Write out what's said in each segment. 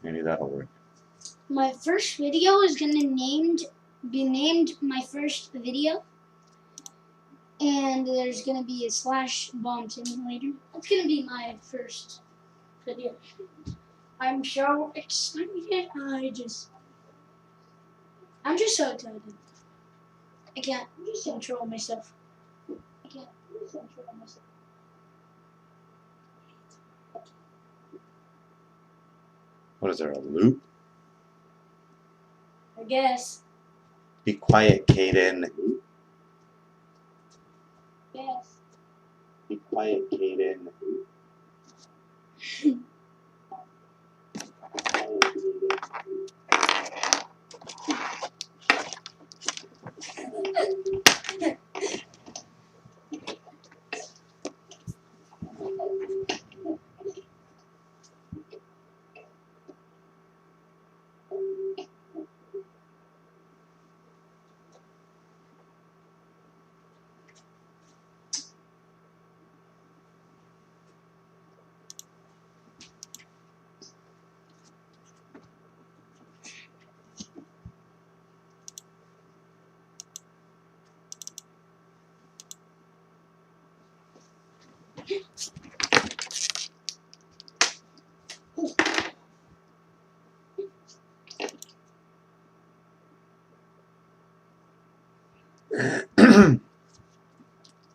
Maybe that'll work. My first video is gonna be named my first video, and there's gonna be a slash bomb simulator. That's gonna be my first video. I'm so excited. I'm just so excited. I can't control myself. What is there, a loop? I guess. Be quiet, Kaden. Yes. Be quiet, Kaden.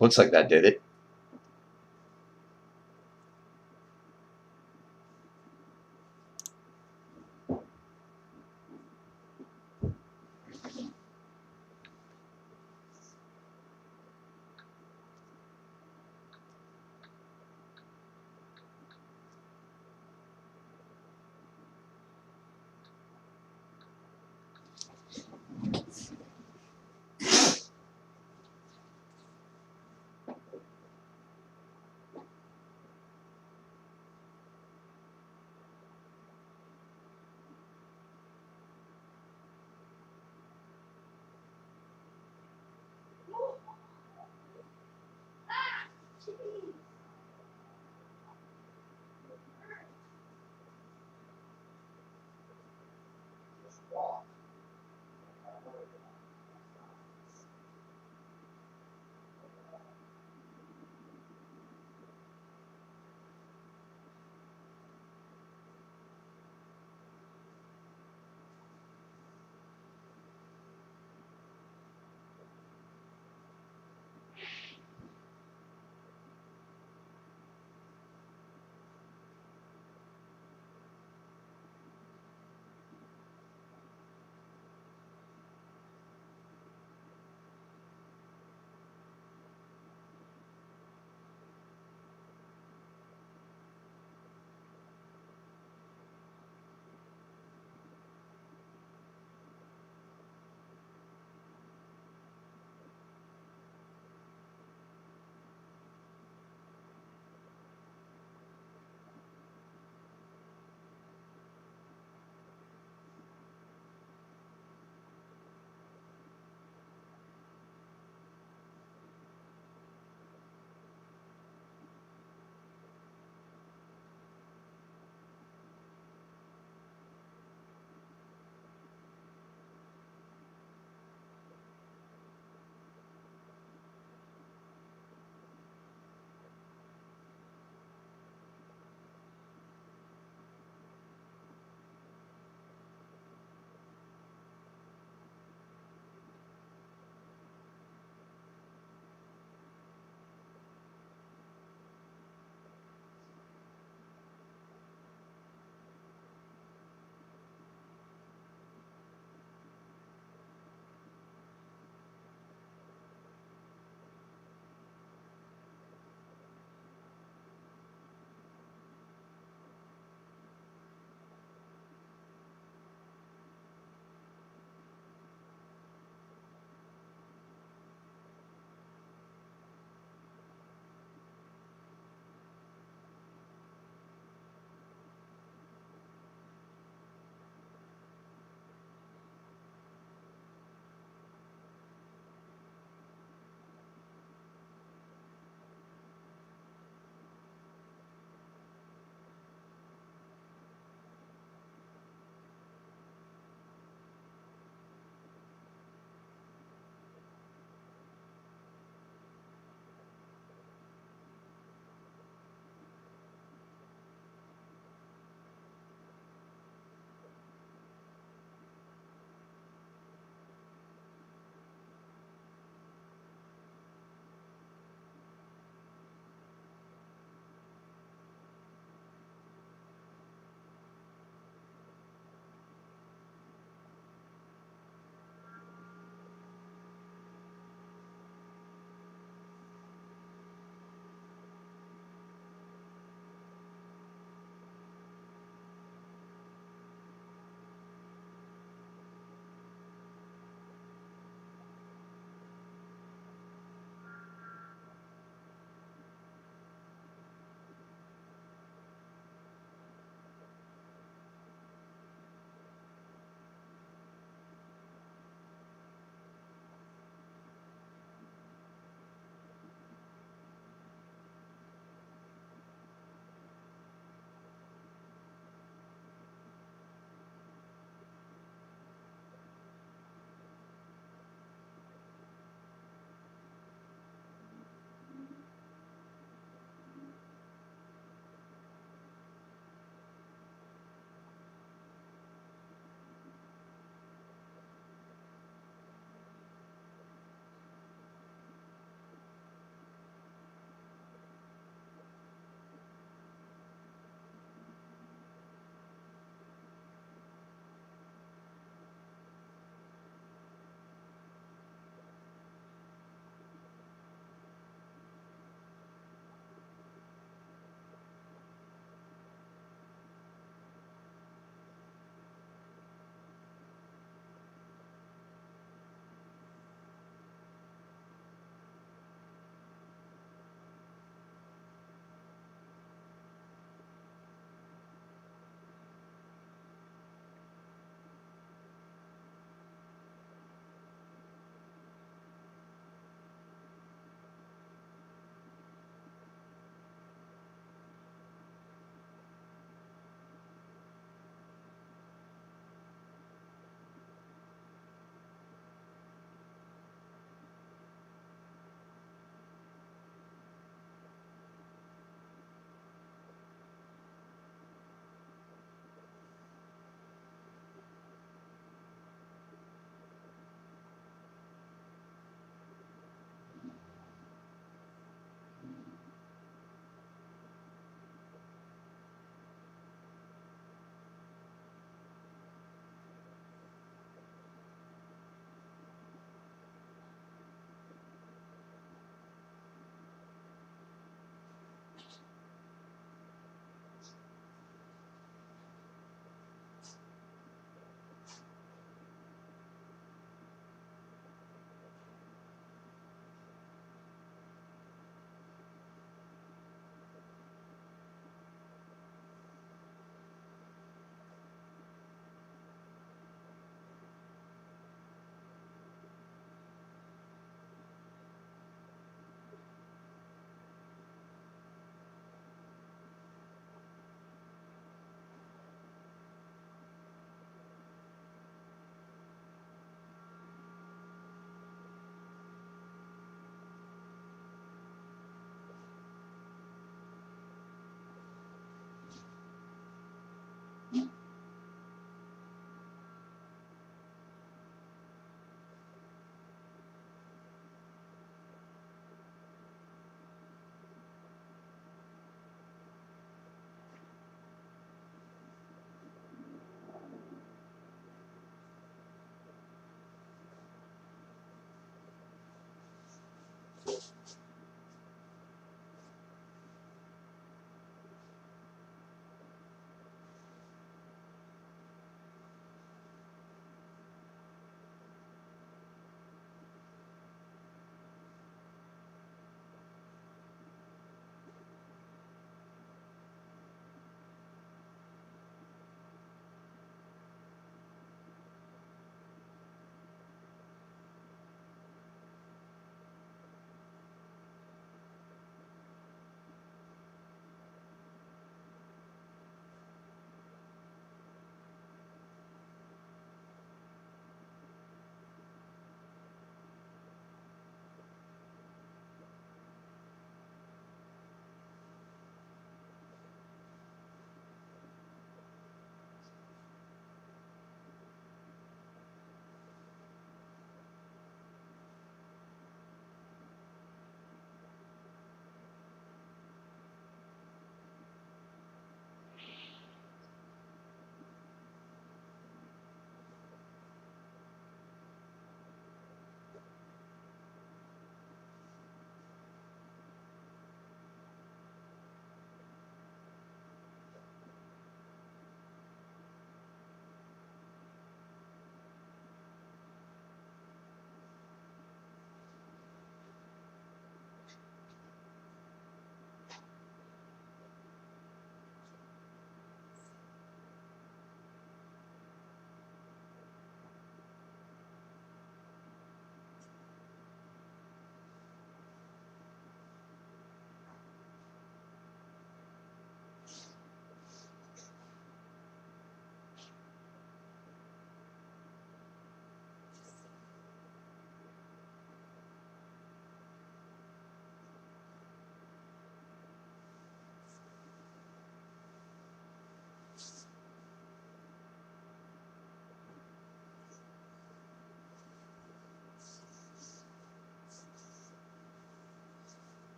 Looks like that did it.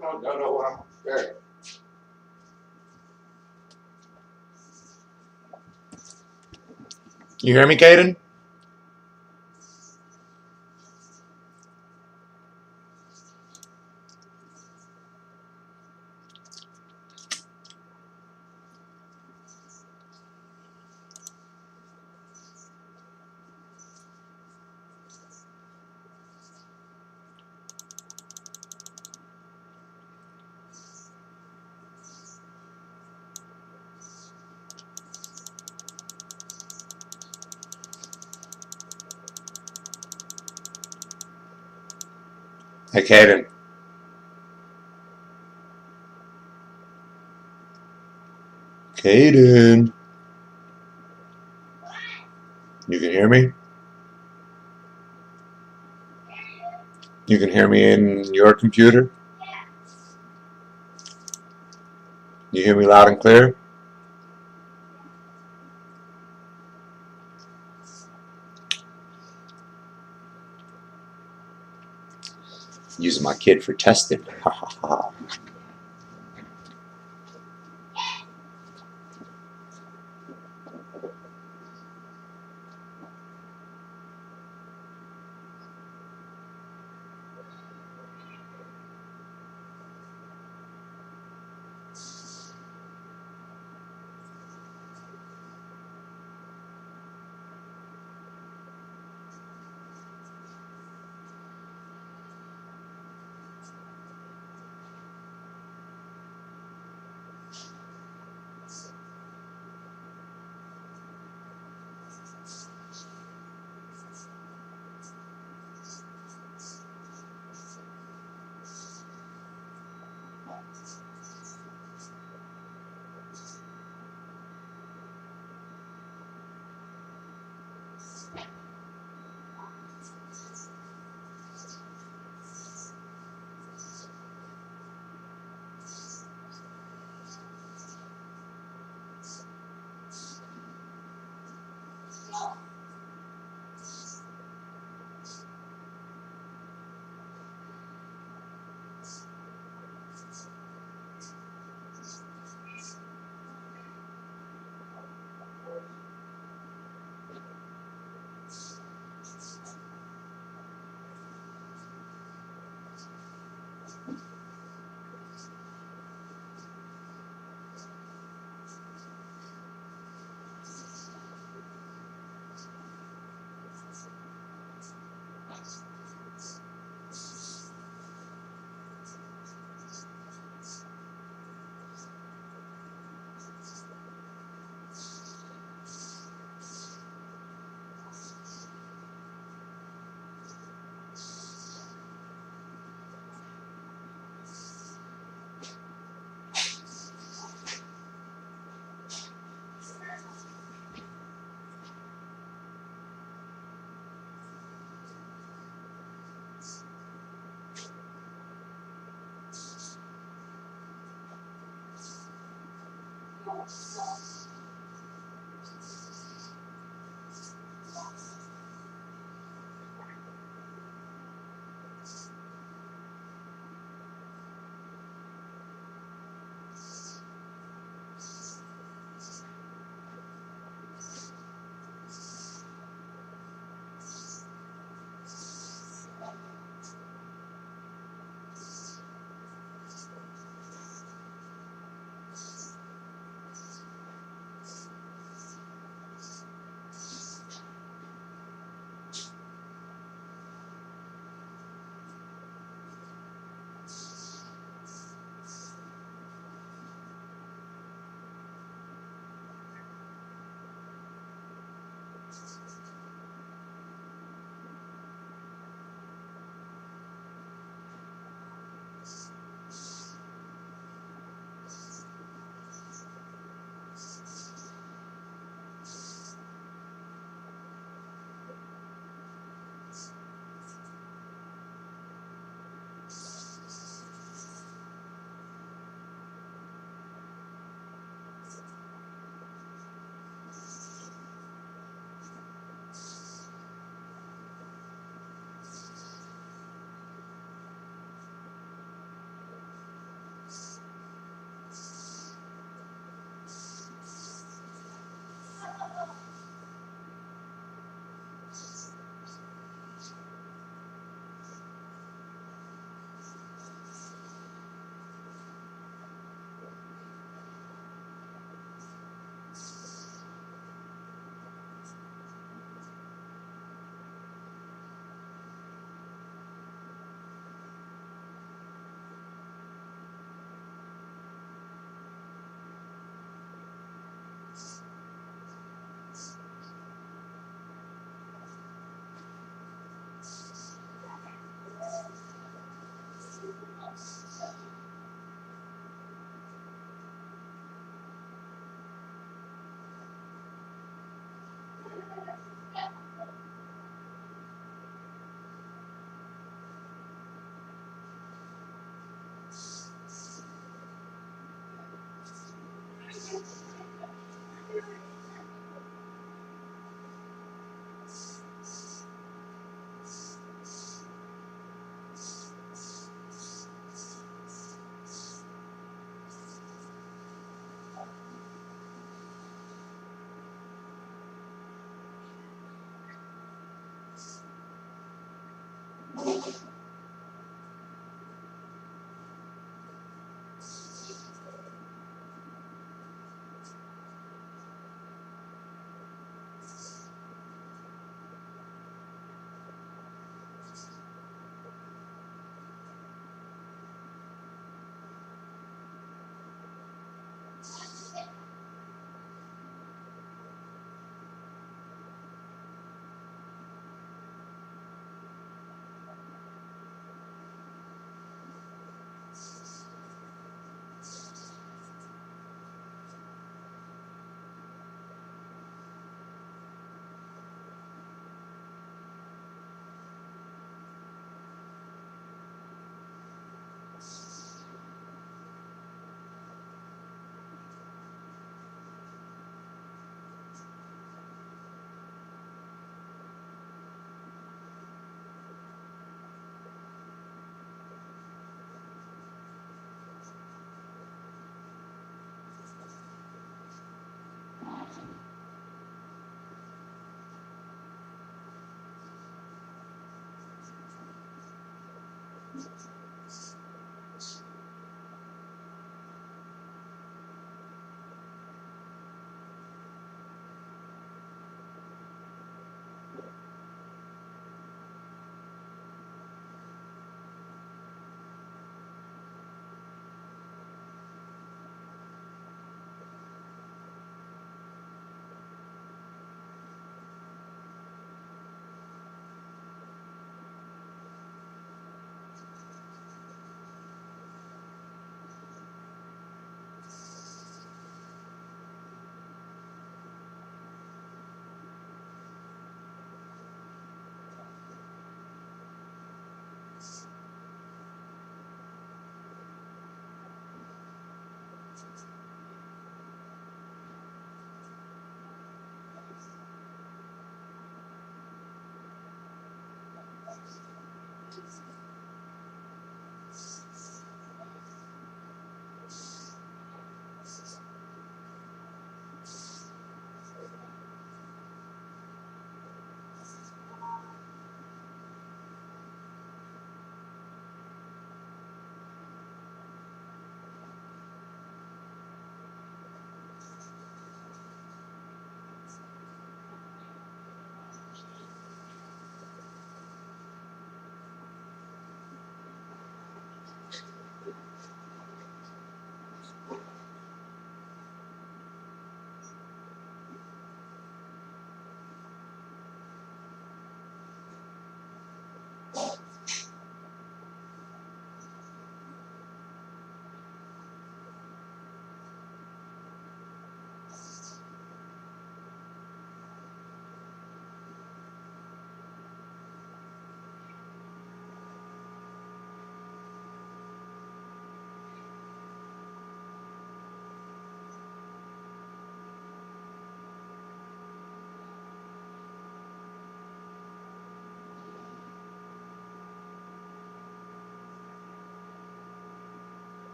No, I'm there. You hear me, Caden? Hey, Caden. Caden. You can hear me? You can hear me in your computer? You hear me loud and clear? Using my kid for testing. Ha ha ha.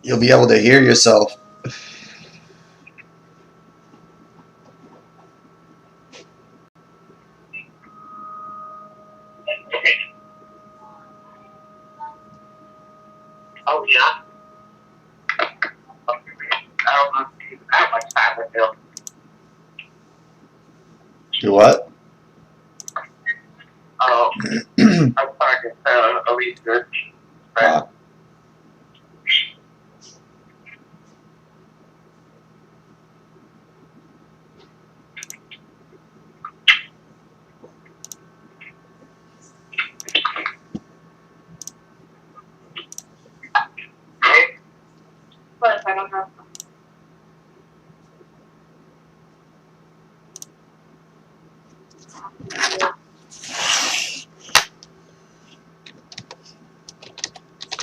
You'll be able to hear yourself. Oh, yeah. I don't know how much time with Bill. Do what? Oh, research. Uh, Plus, I don't have.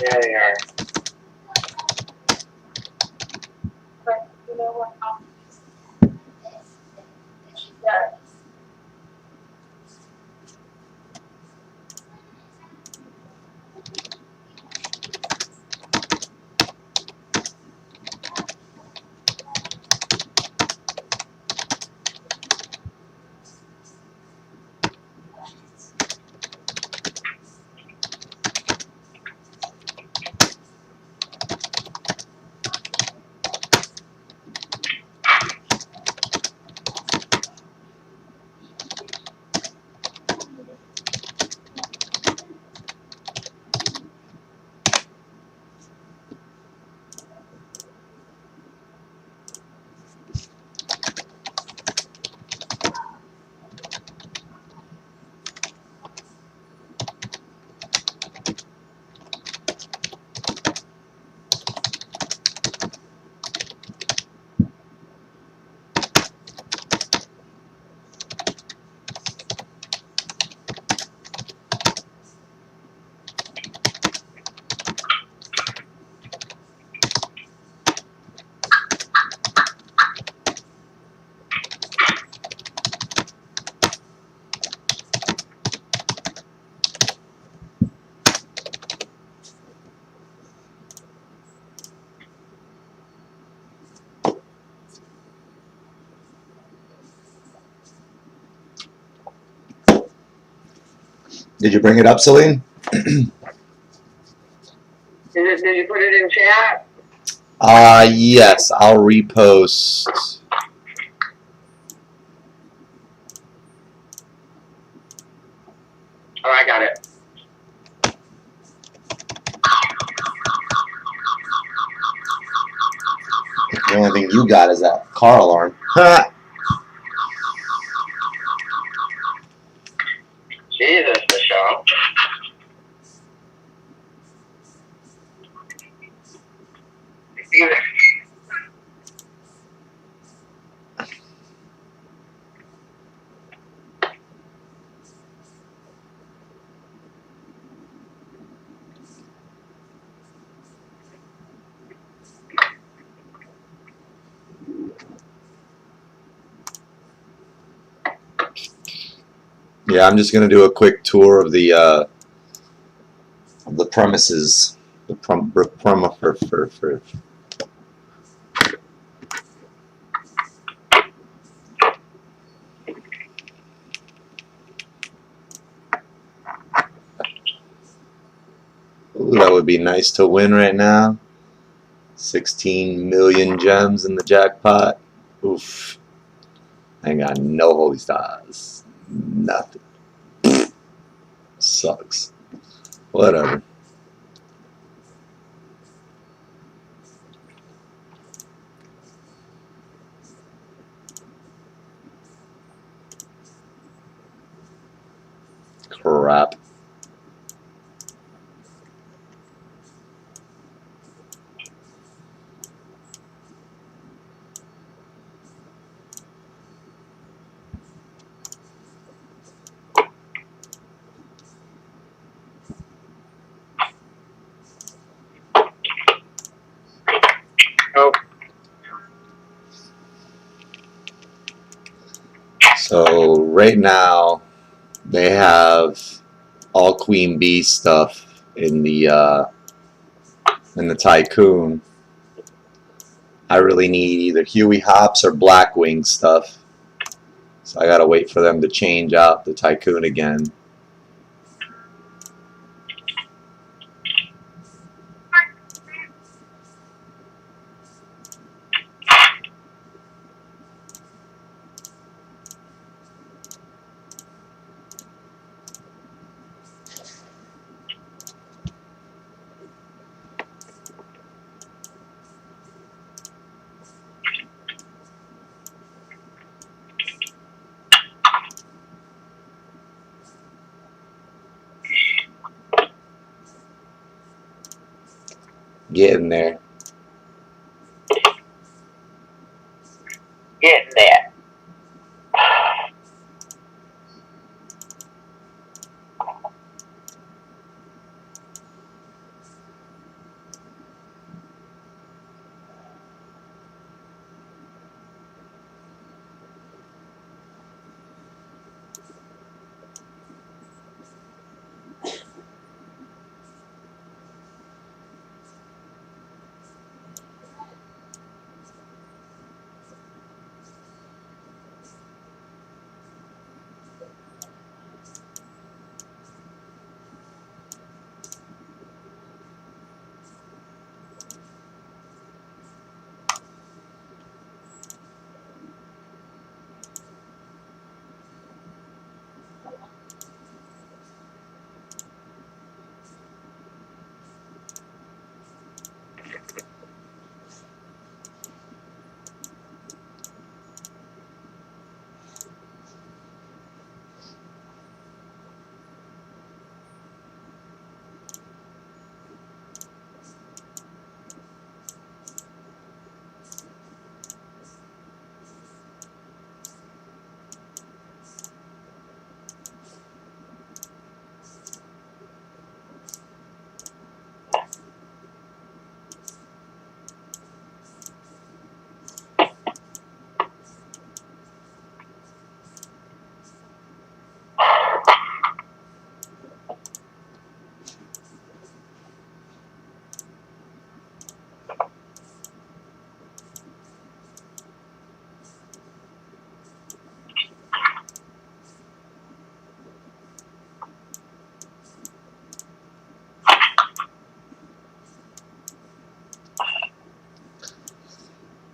Yeah, they are. But you know what? Yeah. Did you bring it up, Celine? Did you put it in chat? Yes, I'll repost. Oh, I got it. The only thing you got is that car alarm. Jesus, Michelle. Yeah, I'm just gonna do a quick tour of the premises. The for. Ooh, that would be nice to win right now. 16 million gems in the jackpot. Oof. I ain't got no holy stars. Nothing. Sucks. Whatever. Crap. Oh, So right now they have all Queen Bee stuff in the Tycoon. I really need either Huey Hops or Blackwing stuff. So I gotta wait for them to change out the Tycoon again. Getting there. Getting there.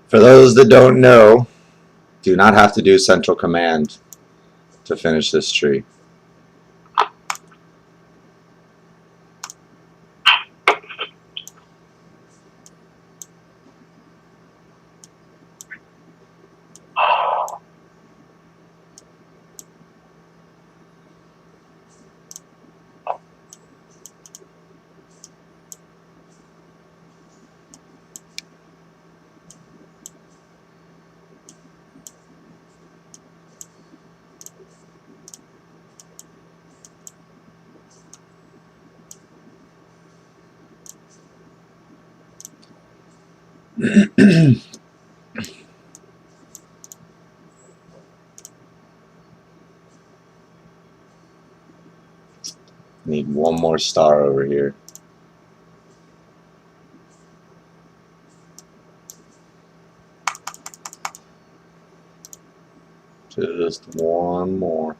For those that don't know, do not have to do central command to finish this tree. Need one more star over here. Just one more.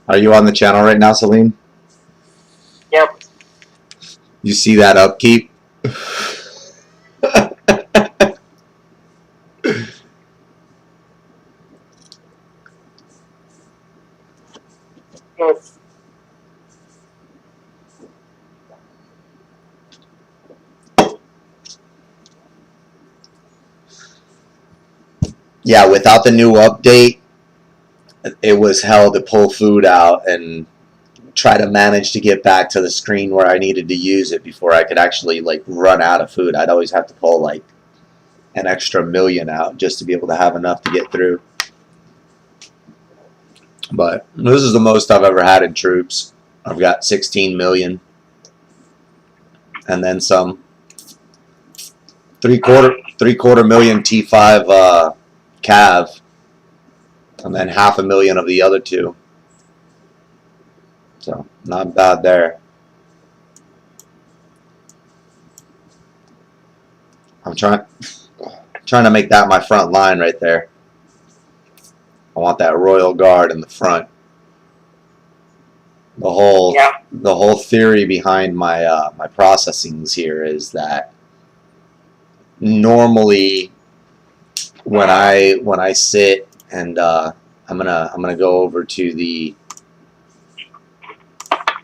Are you on the channel right now, Celine? Yep. You see that upkeep? Good. Yeah, without the new update, it was hell to pull food out and try to manage to get back to the screen where I needed to use it before I could actually like run out of food. I'd always have to pull like an extra million out just to be able to have enough to get through. But this is the most I've ever had in troops. I've got 16 million and then some. Three quarter million T5 Cav, and then 500,000 of the other two. So not bad there. I'm trying to make that my front line right there. I want that Royal Guard in the front. The whole theory behind my my processings here is that normally when I sit and I'm gonna go over to the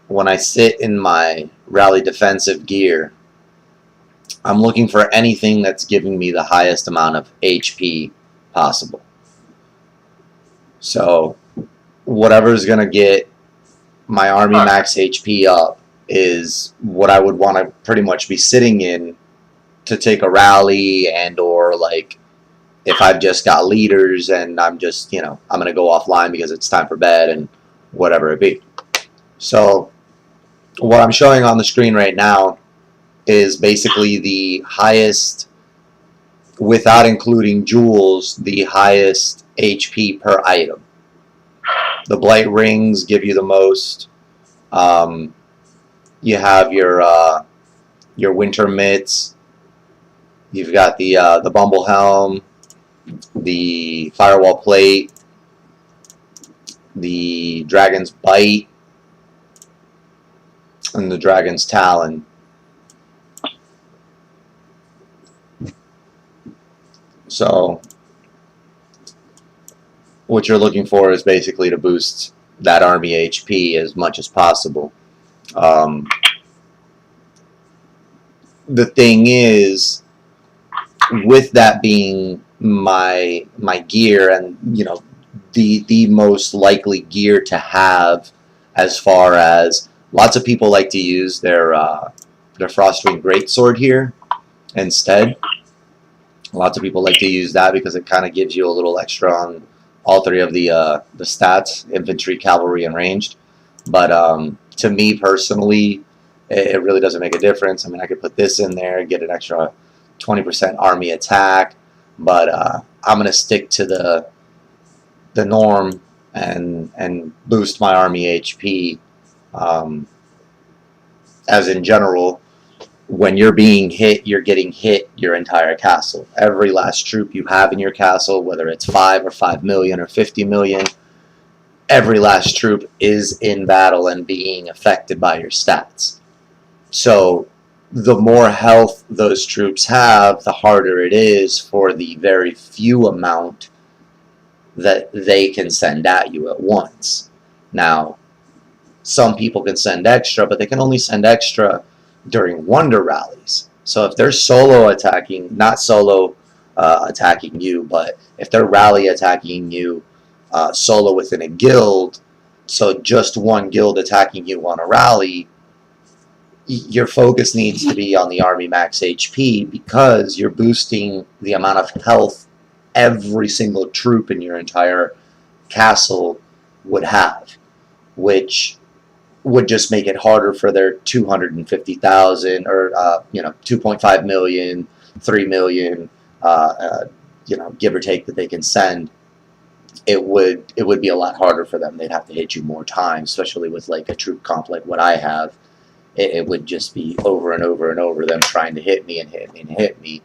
when I sit in my rally defensive gear, I'm looking for anything that's giving me the highest amount of HP possible. So whatever's gonna get my Army max HP up is what I would want to pretty much be sitting in to take a rally, and or like if I've just got leaders and I'm just, I'm going to go offline because it's time for bed and whatever it be. So what I'm showing on the screen right now is basically the highest, without including jewels, the highest HP per item. The Blight Rings give you the most. You have your Winter Mitts. You've got the Bumble Helm, the Firewall Plate, the Dragon's Bite, and the Dragon's Talon. So what you're looking for is basically to boost that army HP as much as possible. The thing is, with that being my gear, and the most likely gear to have, as far as lots of people like to use their Frostwing Greatsword here instead. Lots of people like to use that because it kind of gives you a little extra on all three of the stats: infantry, cavalry, and ranged. But to me personally, it really doesn't make a difference. I mean, I could put this in there, get an extra 20% army attack, but I'm gonna stick to the norm and boost my army HP. As in general, when you're being hit, you're getting hit your entire castle. Every last troop you have in your castle, whether it's 5 or 5 million or 50 million, every last troop is in battle and being affected by your stats. So the more health those troops have, the harder it is for the very few amount that they can send at you at once. Now, some people can send extra, but they can only send extra during wonder rallies. So if they're solo attacking, not solo attacking you, but if they're rally attacking you solo within a guild, so just one guild attacking you on a rally, your focus needs to be on the army max HP, because you're boosting the amount of health every single troop in your entire castle would have, which would just make it harder for their 250,000 or 2.5 million, 3 million, give or take, that they can send. It would be a lot harder for them. They'd have to hit you more times, especially with like a troop comp like what I have. It would just be over and over and over them trying to hit me and hit me and hit me,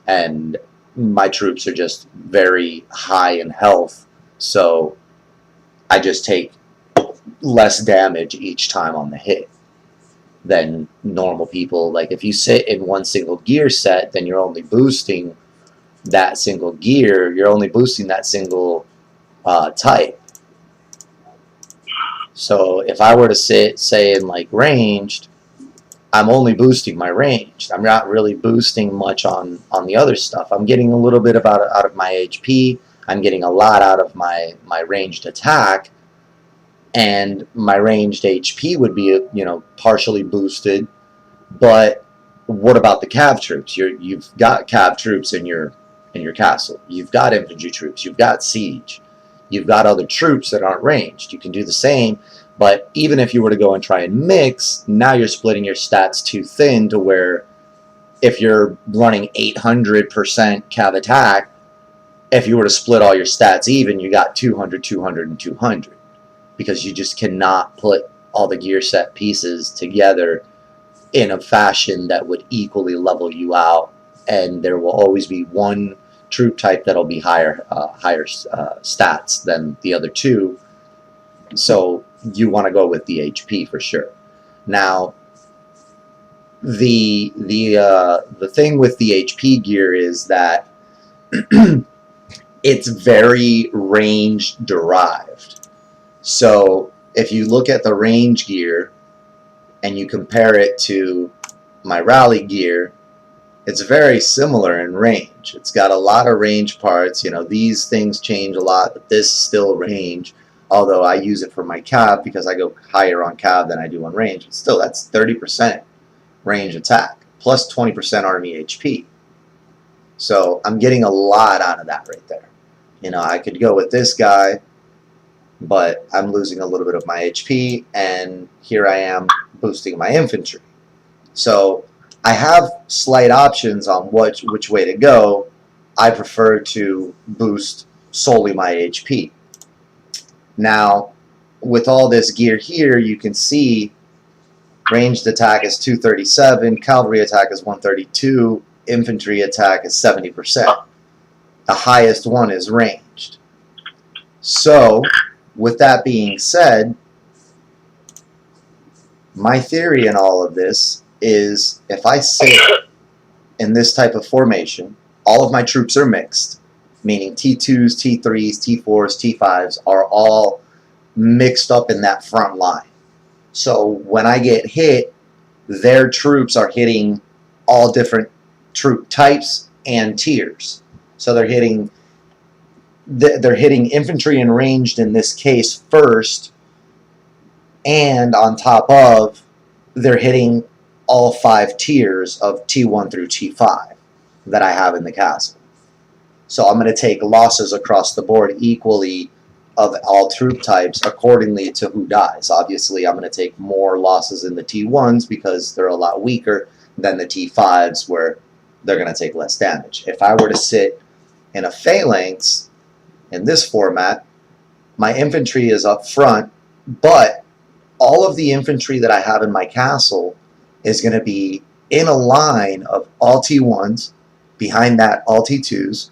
and my troops are just very high in health, so I just take less damage each time on the hit than normal people. Like if you sit in one single gear set, then you're only boosting that single gear, you're only boosting that single type. So if I were to sit, say, in like ranged, I'm only boosting my ranged. I'm not really boosting much on the other stuff. I'm getting a little bit out of my HP. I'm getting a lot out of my ranged attack, and my ranged HP would be partially boosted. But what about the cav troops? You've got cav troops in your castle. You've got infantry troops. You've got siege. You've got other troops that aren't ranged. You can do the same. But even if you were to go and try and mix, now you're splitting your stats too thin, to where if you're running 800% cav attack, if you were to split all your stats even, you got 200, 200, and 200. Because you just cannot put all the gear set pieces together in a fashion that would equally level you out and there will always be one troop type that'll be higher stats than the other two. So you want to go with the HP for sure. Now, the thing with the HP gear is that it's very range derived. So if you look at the range gear and you compare it to my rally gear, it's very similar in range. It's got a lot of range parts. You know, these things change a lot, but this is still range. Although I use it for my cav because I go higher on cav than I do on range. But still, that's 30% range attack plus 20% army HP. So I'm getting a lot out of that right there. You know, I could go with this guy, but I'm losing a little bit of my HP, and here I am boosting my infantry. So I have slight options on which way to go. I prefer to boost solely my HP. Now, with all this gear here, you can see ranged attack is 237, cavalry attack is 132, infantry attack is 70%. The highest one is ranged. So, with that being said, my theory in all of this is if I sit in this type of formation, all of my troops are mixed, meaning T2s, T3s, T4s, T5s are all mixed up in that front line. So when I get hit, their troops are hitting all different troop types and tiers. So they're hitting infantry and ranged in this case first, and on top of, they're hitting all 5 tiers of T1 through T5 that I have in the castle. So I'm going to take losses across the board equally of all troop types accordingly to who dies. Obviously, I'm going to take more losses in the T1s because they're a lot weaker than the T5s where they're going to take less damage. If I were to sit in a phalanx in this format, my infantry is up front, but all of the infantry that I have in my castle is going to be in a line of all T1s, behind that all T2s,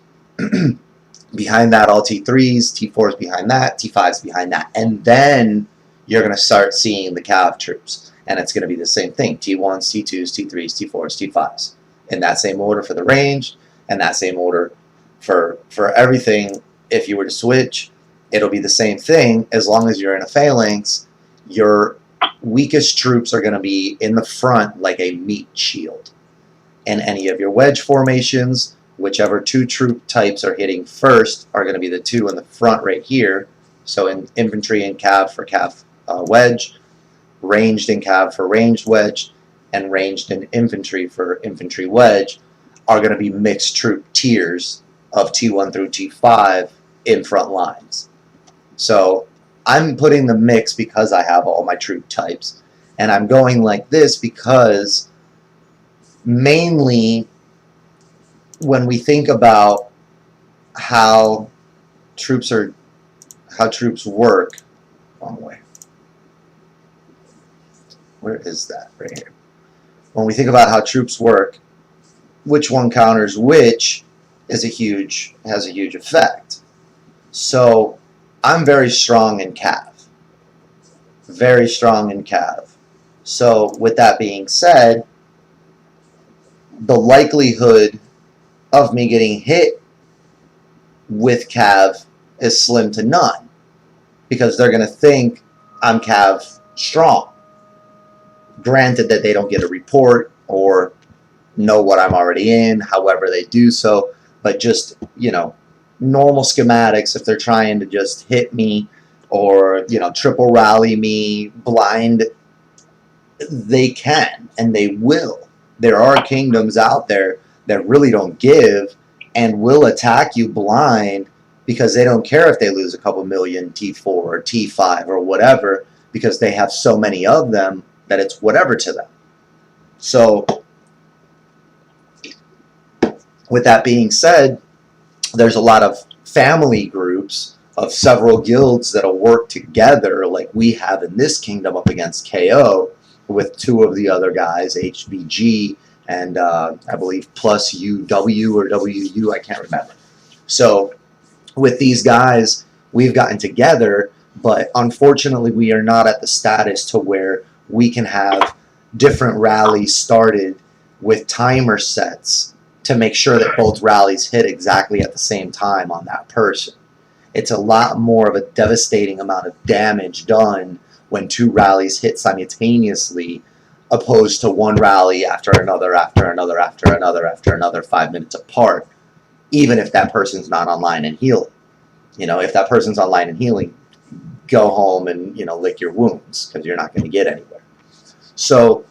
behind that all T3s, T4s behind that, T5s behind that, and then you're going to start seeing the cav troops, and it's going to be the same thing, T1s, T2s, T3s, T4s, T5s, in that same order for the range, and that same order for everything. If you were to switch, it'll be the same thing. As long as you're in a phalanx, your weakest troops are going to be in the front like a meat shield. In any of your wedge formations, whichever 2 troop types are hitting first are going to be the 2 in the front right here. So in infantry and cav for cav wedge, ranged in cav for ranged wedge, and ranged in infantry for infantry wedge are going to be mixed troop tiers of T1 through T5 in front lines. So I'm putting the mix because I have all my troop types, and I'm going like this because mainly when we think about how troops work, wrong way. Where is that? Right here. When we think about how troops work, which one counters which has a huge effect. So I'm very strong in cav. Very strong in cav. So with that being said, the likelihood of me getting hit with cav is slim to none, because they're going to think I'm cav strong. Granted that they don't get a report or know what I'm already in, however they do so, but just, you know, normal schematics, if they're trying to just hit me or, you know, triple rally me blind, they can and they will. There are kingdoms out there that really don't give and will attack you blind because they don't care if they lose a couple million T4 or T5 or whatever, because they have so many of them that it's whatever to them. So with that being said, there's a lot of family groups of several guilds that'll work together like we have in this kingdom up against KO with 2 of the other guys, HBG and I believe plus UW or WU, I can't remember. So with these guys, we've gotten together, but unfortunately we are not at the status to where we can have different rallies started with timer sets to make sure that both rallies hit exactly at the same time on that person. It's a lot more of a devastating amount of damage done when two rallies hit simultaneously, opposed to one rally after another, after another, after another, after another, 5 minutes apart, even if that person's not online and healing. You know, if that person's online and healing, go home and, you know, lick your wounds, because you're not going to get anywhere. So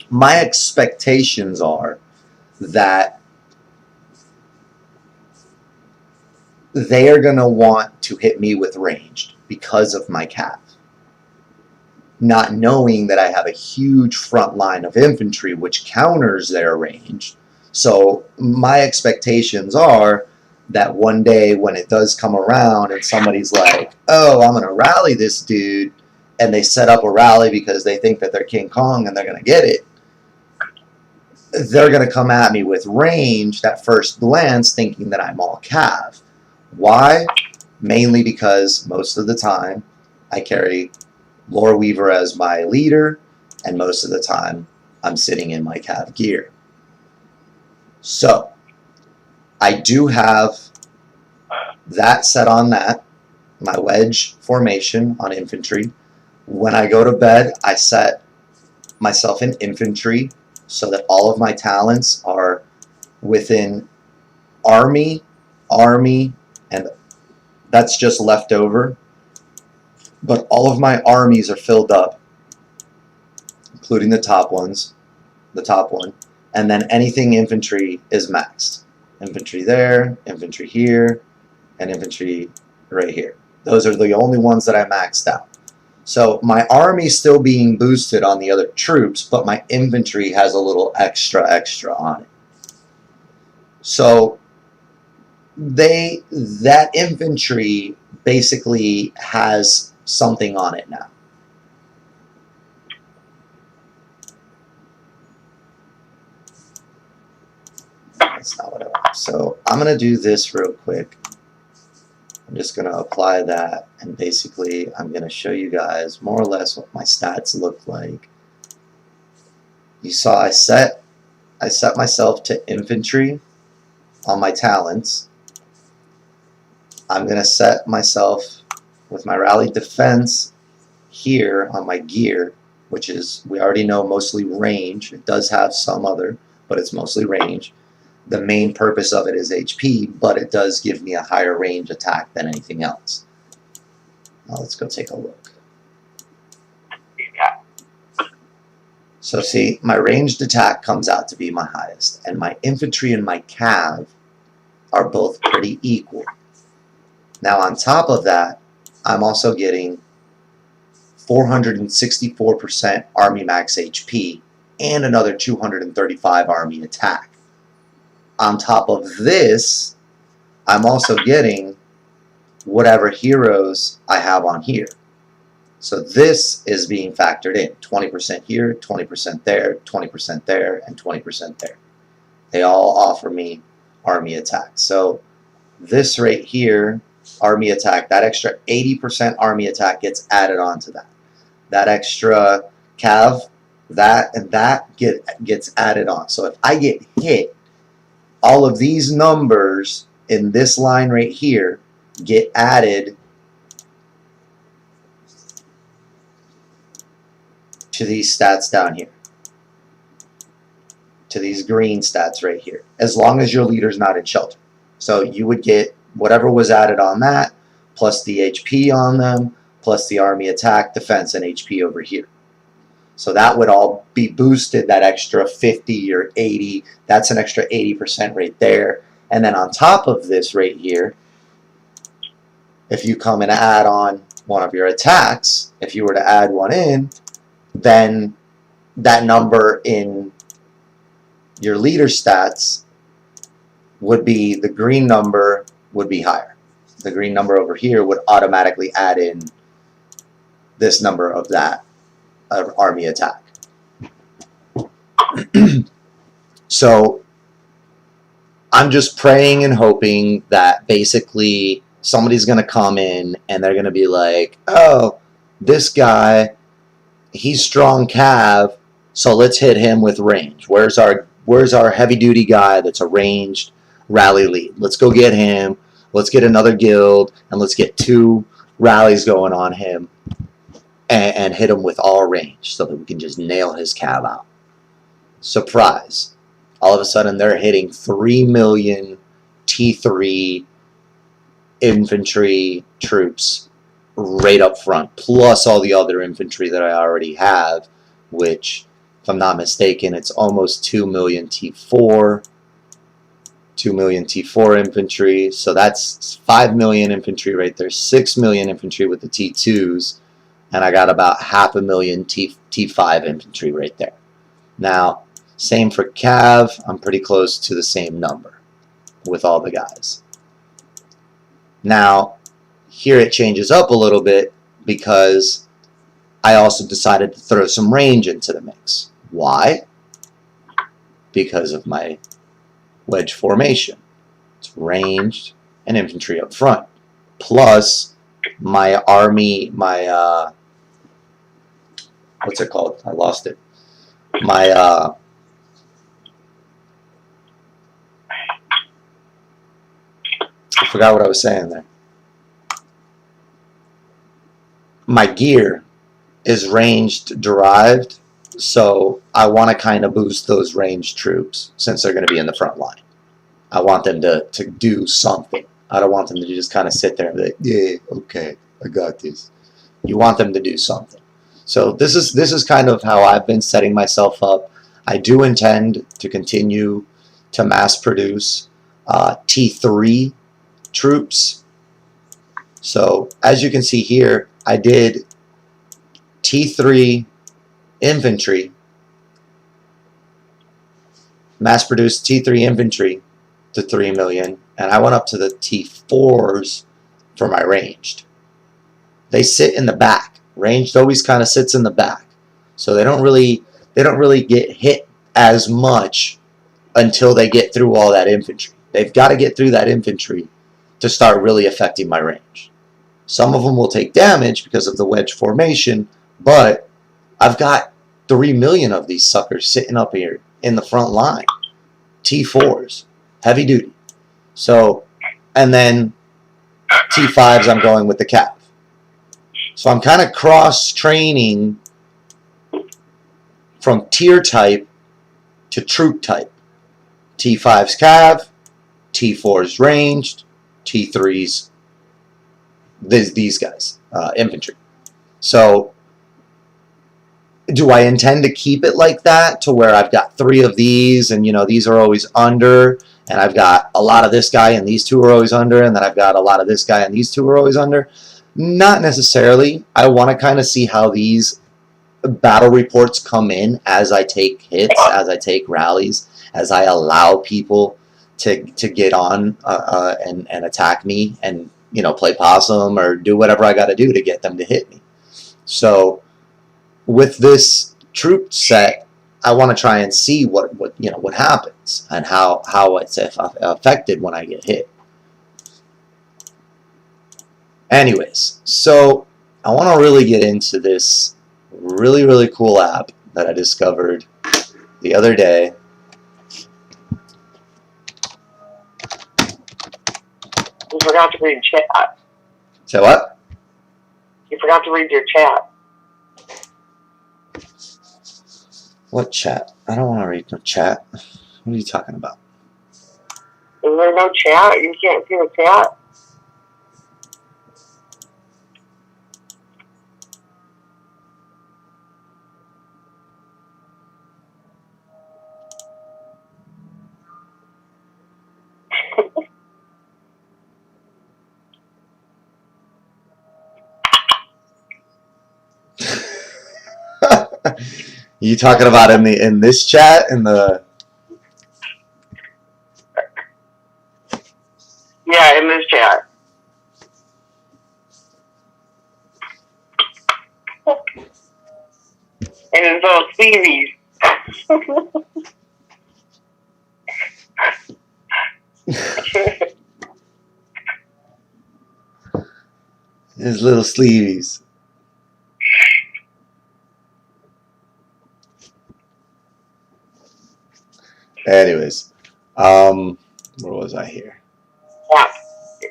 my expectations are that they are going to want to hit me with ranged because of my cav, not knowing that I have a huge front line of infantry which counters their range. So my expectations are that one day when it does come around and somebody's like, oh, I'm going to rally this dude, and they set up a rally because they think that they're King Kong and they're going to get it, they're going to come at me with range at first glance thinking that I'm all cav. Why? Mainly because most of the time I carry Lore Weaver as my leader, and most of the time I'm sitting in my cav gear. So I do have that set on that, my wedge formation on infantry. When I go to bed, I set myself in infantry so that all of my talents are within army, and that's just left over. But all of my armies are filled up, including the top ones, the top one, and then anything infantry is maxed. Infantry there, infantry here, and infantry right here. Those are the only ones that I maxed out. So my army's still being boosted on the other troops, but my infantry has a little extra on it. So that infantry basically has something on it now. That's not what I want. So I'm going to do this real quick. I'm just going to apply that, and basically I'm going to show you guys more or less what my stats look like. You saw I set myself to infantry on my talents. I'm going to set myself with my rally defense here on my gear, which is, we already know, mostly range. It does have some other, but it's mostly range. The main purpose of it is HP, but it does give me a higher range attack than anything else. Now let's go take a look. So see, my ranged attack comes out to be my highest, and my infantry and my cav are both pretty equal. Now on top of that, I'm also getting 464% Army Max HP and another 235 Army attack. On top of this, I'm also getting whatever heroes I have on here. So this is being factored in. 20% here, 20% there, 20% there, and 20% there. They all offer me army attack. So this right here, army attack, that extra 80% army attack gets added onto that. That extra cav, that and that gets added on. So if I get hit, all of these numbers in this line right here get added to these stats down here, to these green stats right here, as long as your leader's not in shelter. So you would get whatever was added on that, plus the HP on them, plus the army attack, defense, and HP over here. So that would all be boosted, that extra 50 or 80. That's an extra 80% right there. And then on top of this right here, if you come and add on one of your attacks, if you were to add one in, then that number in your leader stats would be, the green number would be higher. The green number over here would automatically add in this number of that army attack. So I'm just praying and hoping that basically somebody's going to come in and they're going to be like, oh, this guy, he's strong cav, so let's hit him with range. Where's our heavy duty guy that's a ranged rally lead? Let's go get him. Let's get another guild and let's get 2 rallies going on him and hit him with all range so that we can just nail his cav out. Surprise. All of a sudden they're hitting 3 million T3 infantry troops right up front, plus all the other infantry that I already have, which, if I'm not mistaken, it's almost 2 million T4. 2 million T4 infantry, so that's 5 million infantry right there, 6 million infantry with the T2s, and I got about 500,000 T5 infantry right there. Now, same for Cav, I'm pretty close to the same number with all the guys. Now, here it changes up a little bit because I also decided to throw some range into the mix. Why? Because of my wedge formation. It's ranged and infantry up front. Plus my army, my what's it called? I lost it. My I forgot what I was saying there. My gear is ranged derived, so I want to kind of boost those ranged troops since they're going to be in the front line. I want them to do something. I don't want them to just kind of sit there and be like, yeah, okay, I got this. You want them to do something. So this is kind of how I've been setting myself up. I do intend to continue to mass produce T3 troops. So as you can see here, I did T3 infantry, mass produced T3 infantry to 3 million, and I went up to the T4s for my ranged. They sit in the back. Ranged always kind of sits in the back, so they don't really get hit as much until they get through all that infantry. They've got to get through that infantry to start really affecting my range. Some of them will take damage because of the wedge formation, but I've got 3 million of these suckers sitting up here in the front line. T4s, heavy duty. So, and then T5s I'm going with the Cav. So I'm kind of cross-training from tier type to troop type. T5's Cav, T4's ranged, T3's these guys, infantry. So do I intend to keep it like that to where I've got 3 of these and, you know, these are always under, and I've got a lot of this guy and these 2 are always under, and then I've got a lot of this guy and these 2 are always under? Not necessarily. I want to kind of see how these battle reports come in as I take hits, as I take rallies, as I allow people to get on and attack me and, you know, play possum or do whatever I got to do to get them to hit me. So with this troop set, I want to try and see what happens and how it's affected when I get hit. Anyways, so I want to really get into this really cool app that I discovered the other day. You forgot to read chat. Say what? You forgot to read your chat. What chat? I don't want to read no chat. What are you talking about? Is there no chat? You can't see the chat? You talking about in this chat in the? Yeah, in this chat. And it's all Stevie's. His little sleeves. Anyways, where was I here? Yeah.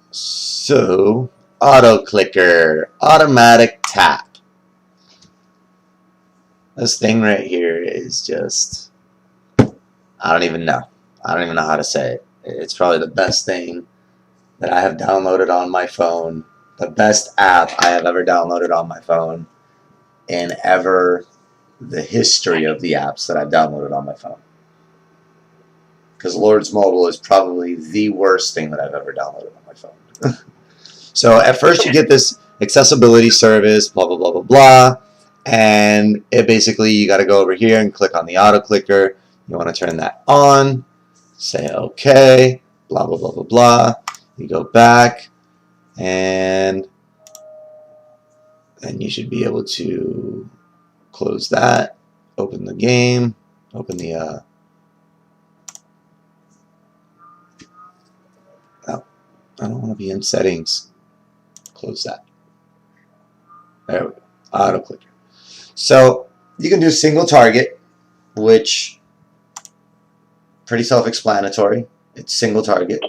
So, auto clicker, automatic tap. This thing right here is just, I don't even know. I don't even know how to say it. It's probably the best thing that I have downloaded on my phone. The best app I have ever downloaded on my phone in ever the history of the apps that I've downloaded on my phone. Because Lords Mobile is probably the worst thing that I've ever downloaded on my phone. So at first you get this accessibility service, blah, blah, blah, blah, blah. And it basically, you got to go over here and click on the auto clicker. You want to turn that on. Say OK, blah, blah, blah, blah, blah. You go back, and then you should be able to close that, open the game, open the, oh, I don't want to be in settings. Close that. There we go, auto clicker. So you can do single target, which pretty self-explanatory. It's single target.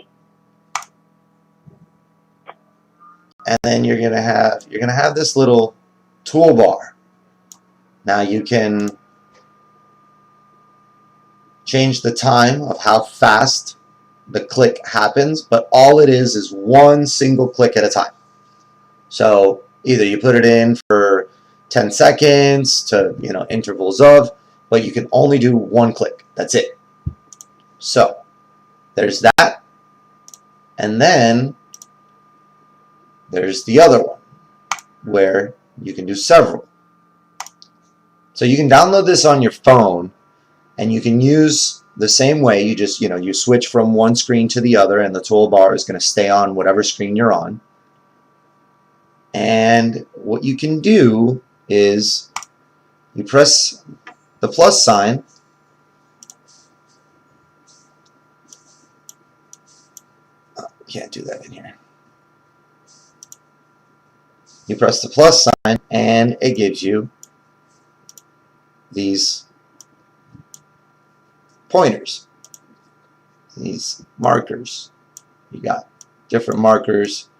And then you're gonna have this little toolbar. Now you can change the time of how fast the click happens, but all it is one single click at a time. So either you put it in for 10 seconds to, intervals of, but you can only do one click. That's it. So there's that. And then there's the other one where you can do several. So you can download this on your phone, and you can use the same way. You just, you switch from one screen to the other, and the toolbar is going to stay on whatever screen you're on. And what you can do is you press the plus sign, can't do that in here. You press the plus sign, and it gives you these pointers, these markers. You got different markers.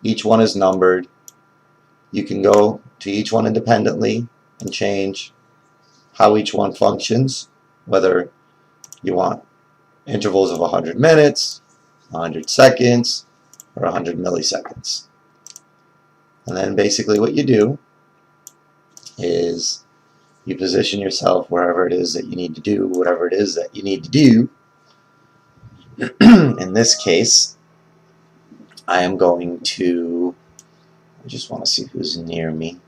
Each one is numbered. You can go to each one independently and change how each one functions, whether you want intervals of 100 minutes, 100 seconds, or 100 milliseconds. And then basically what you do is you position yourself wherever it is that you need to do whatever it is that you need to do. In this case, I am going to, I just want to see who's near me.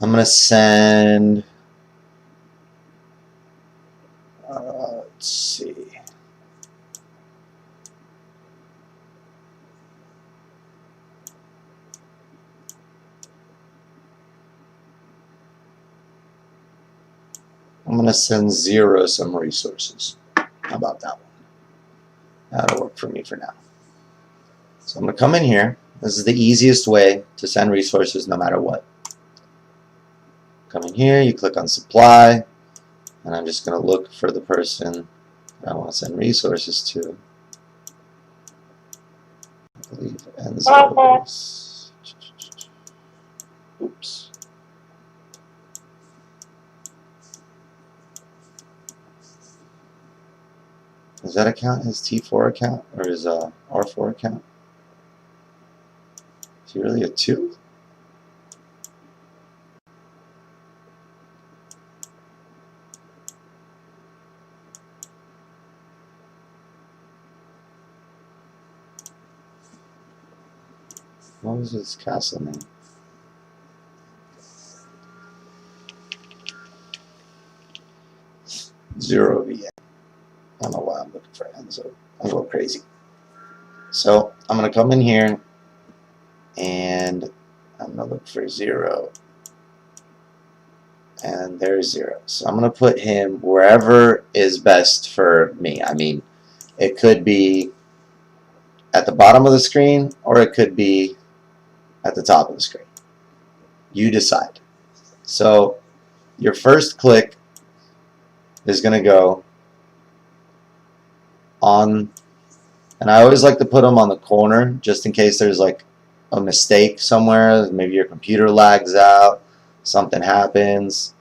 I'm going to send, let's see. I'm going to send Zero some resources. How about that one? That'll work for me for now. So I'm going to come in here. This is the easiest way to send resources no matter what. Come in here, you click on supply, and I'm just going to look for the person that I want to send resources to. I believe Enzo's. Oops. Does that account his T4 account or his R4 account? Is he really a 2? What was his castle name? Zero VN. I don't know why I'm looking for Enzo. I'm going crazy. So I'm going to come in here, and I'm going to look for 0. And there's 0. So I'm going to put him wherever is best for me. I mean, it could be at the bottom of the screen, or it could be at the top of the screen. You decide. So your first click is going to go on, and I always like to put them on the corner just in case there's like a mistake somewhere. Maybe your computer lags out, something happens,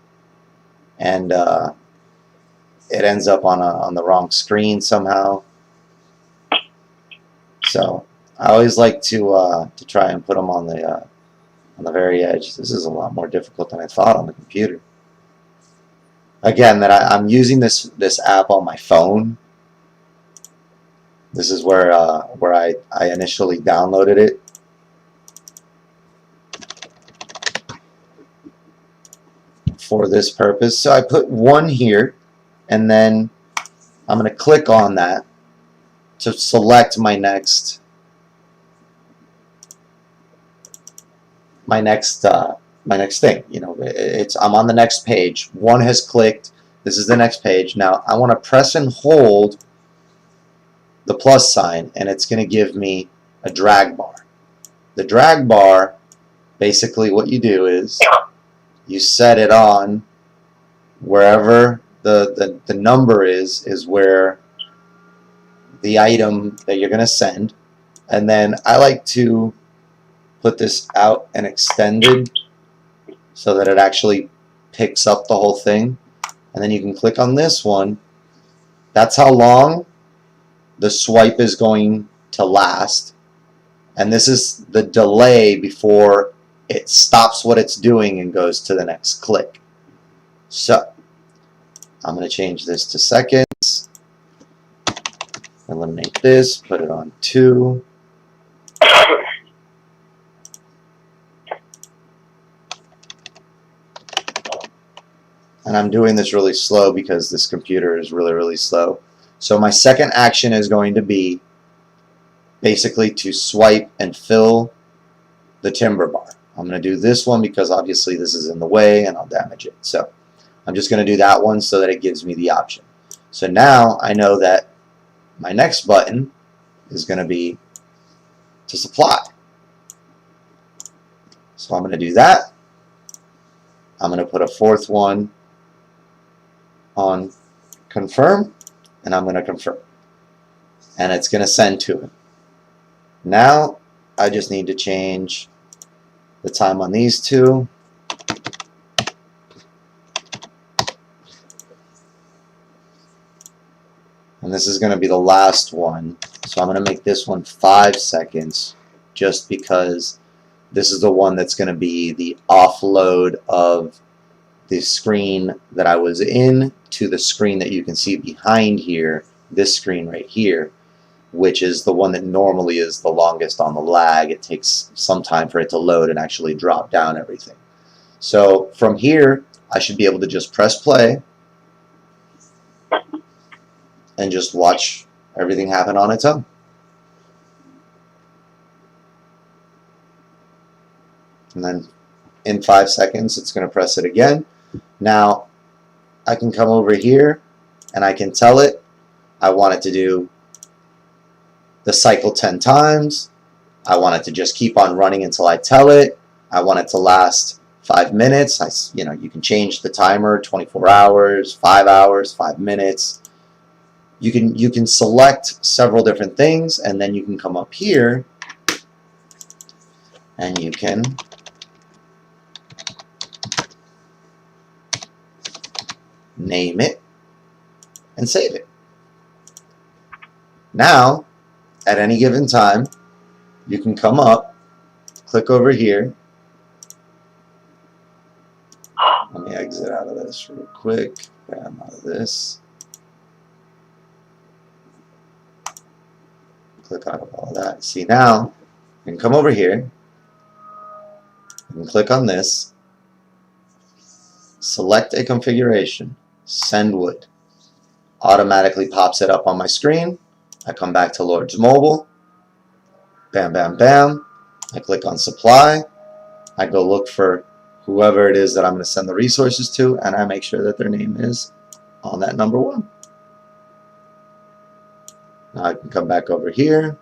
and it ends up on the wrong screen somehow. So I always like to try and put them on the very edge. This is a lot more difficult than I thought on the computer. Again, I'm using this app on my phone. This is where I initially downloaded it. For this purpose. So I put 1 here, and then I'm going to click on that to select my next thing. You know, I'm on the next page. 1 has clicked. This is the next page. Now I want to press and hold the plus sign, and it's going to give me a drag bar. The drag bar, basically what you do is you set it on wherever the number is where the item that you're going to send. And then I like to put this out and extended so that it actually picks up the whole thing. And then you can click on this one. That's how long the swipe is going to last. And this is the delay before it stops what it's doing and goes to the next click. So I'm going to change this to seconds. Eliminate this, put it on 2. And I'm doing this really slow because this computer is really, really slow. So my second action is going to be basically to swipe and fill the timber bar. I'm going to do this one because obviously this is in the way and I'll damage it. So I'm just going to do that one so that it gives me the option. So now I know that my next button is going to be to supply. So I'm going to do that. I'm going to put a 4th one on confirm, and I'm going to confirm. And it's going to send to him. Now I just need to change the time on these 2. And this is going to be the last one. So I'm going to make this one 5 seconds just because this is the one that's going to be the offload of the screen that I was in to the screen that you can see behind here, this screen right here, which is the one that normally is the longest on the lag. It takes some time for it to load and actually drop down everything. So from here, I should be able to just press play and just watch everything happen on its own. And then in 5 seconds, it's going to press it again. Now, I can come over here and I can tell it I want it to do the cycle 10 times. I want it to just keep on running until I tell it. I want it to last 5 minutes. You can change the timer, 24 hours, 5 hours, 5 minutes. You can select several different things, and then you can come up here and you can name it and save it. Now, at any given time, you can come up, click over here. Let me exit out of this real quick. Bam, out of this. Click out of all that. See, now you can come over here and click on this, select a configuration, send wood. Automatically pops it up on my screen. I come back to Lord's Mobile. Bam, bam, bam. I click on supply. I go look for whoever it is that I'm going to send the resources to, and I make sure that their name is on that number 1. Now I can come back over here.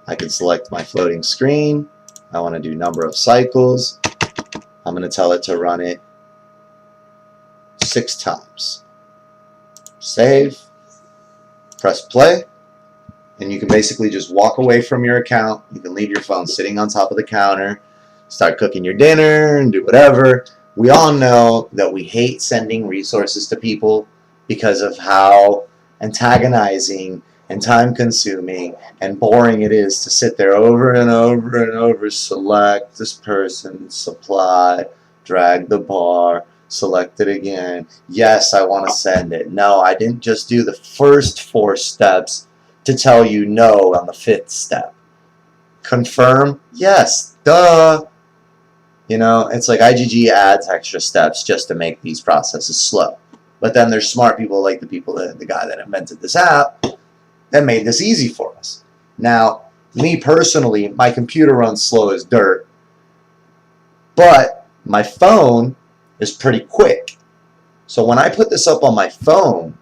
I can select my floating screen. I want to do number of cycles. I'm going to tell it to run it 6 times. Save. Press play. And you can basically just walk away from your account. You can leave your phone sitting on top of the counter, start cooking your dinner, and do whatever. We all know that we hate sending resources to people because of how antagonizing and time-consuming and boring it is to sit there over and over and over, select this person, supply, drag the bar, select it again. Yes, I want to send it. No, I didn't just do the first 4 steps to tell you no on the 5th step. Confirm? Yes. Duh. You know, it's like IgG adds extra steps just to make these processes slow. But then there's smart people like the guy that invented this app that made this easy for us. Now, me personally, my computer runs slow as dirt, but my phone is pretty quick. So when I put this up on my phone,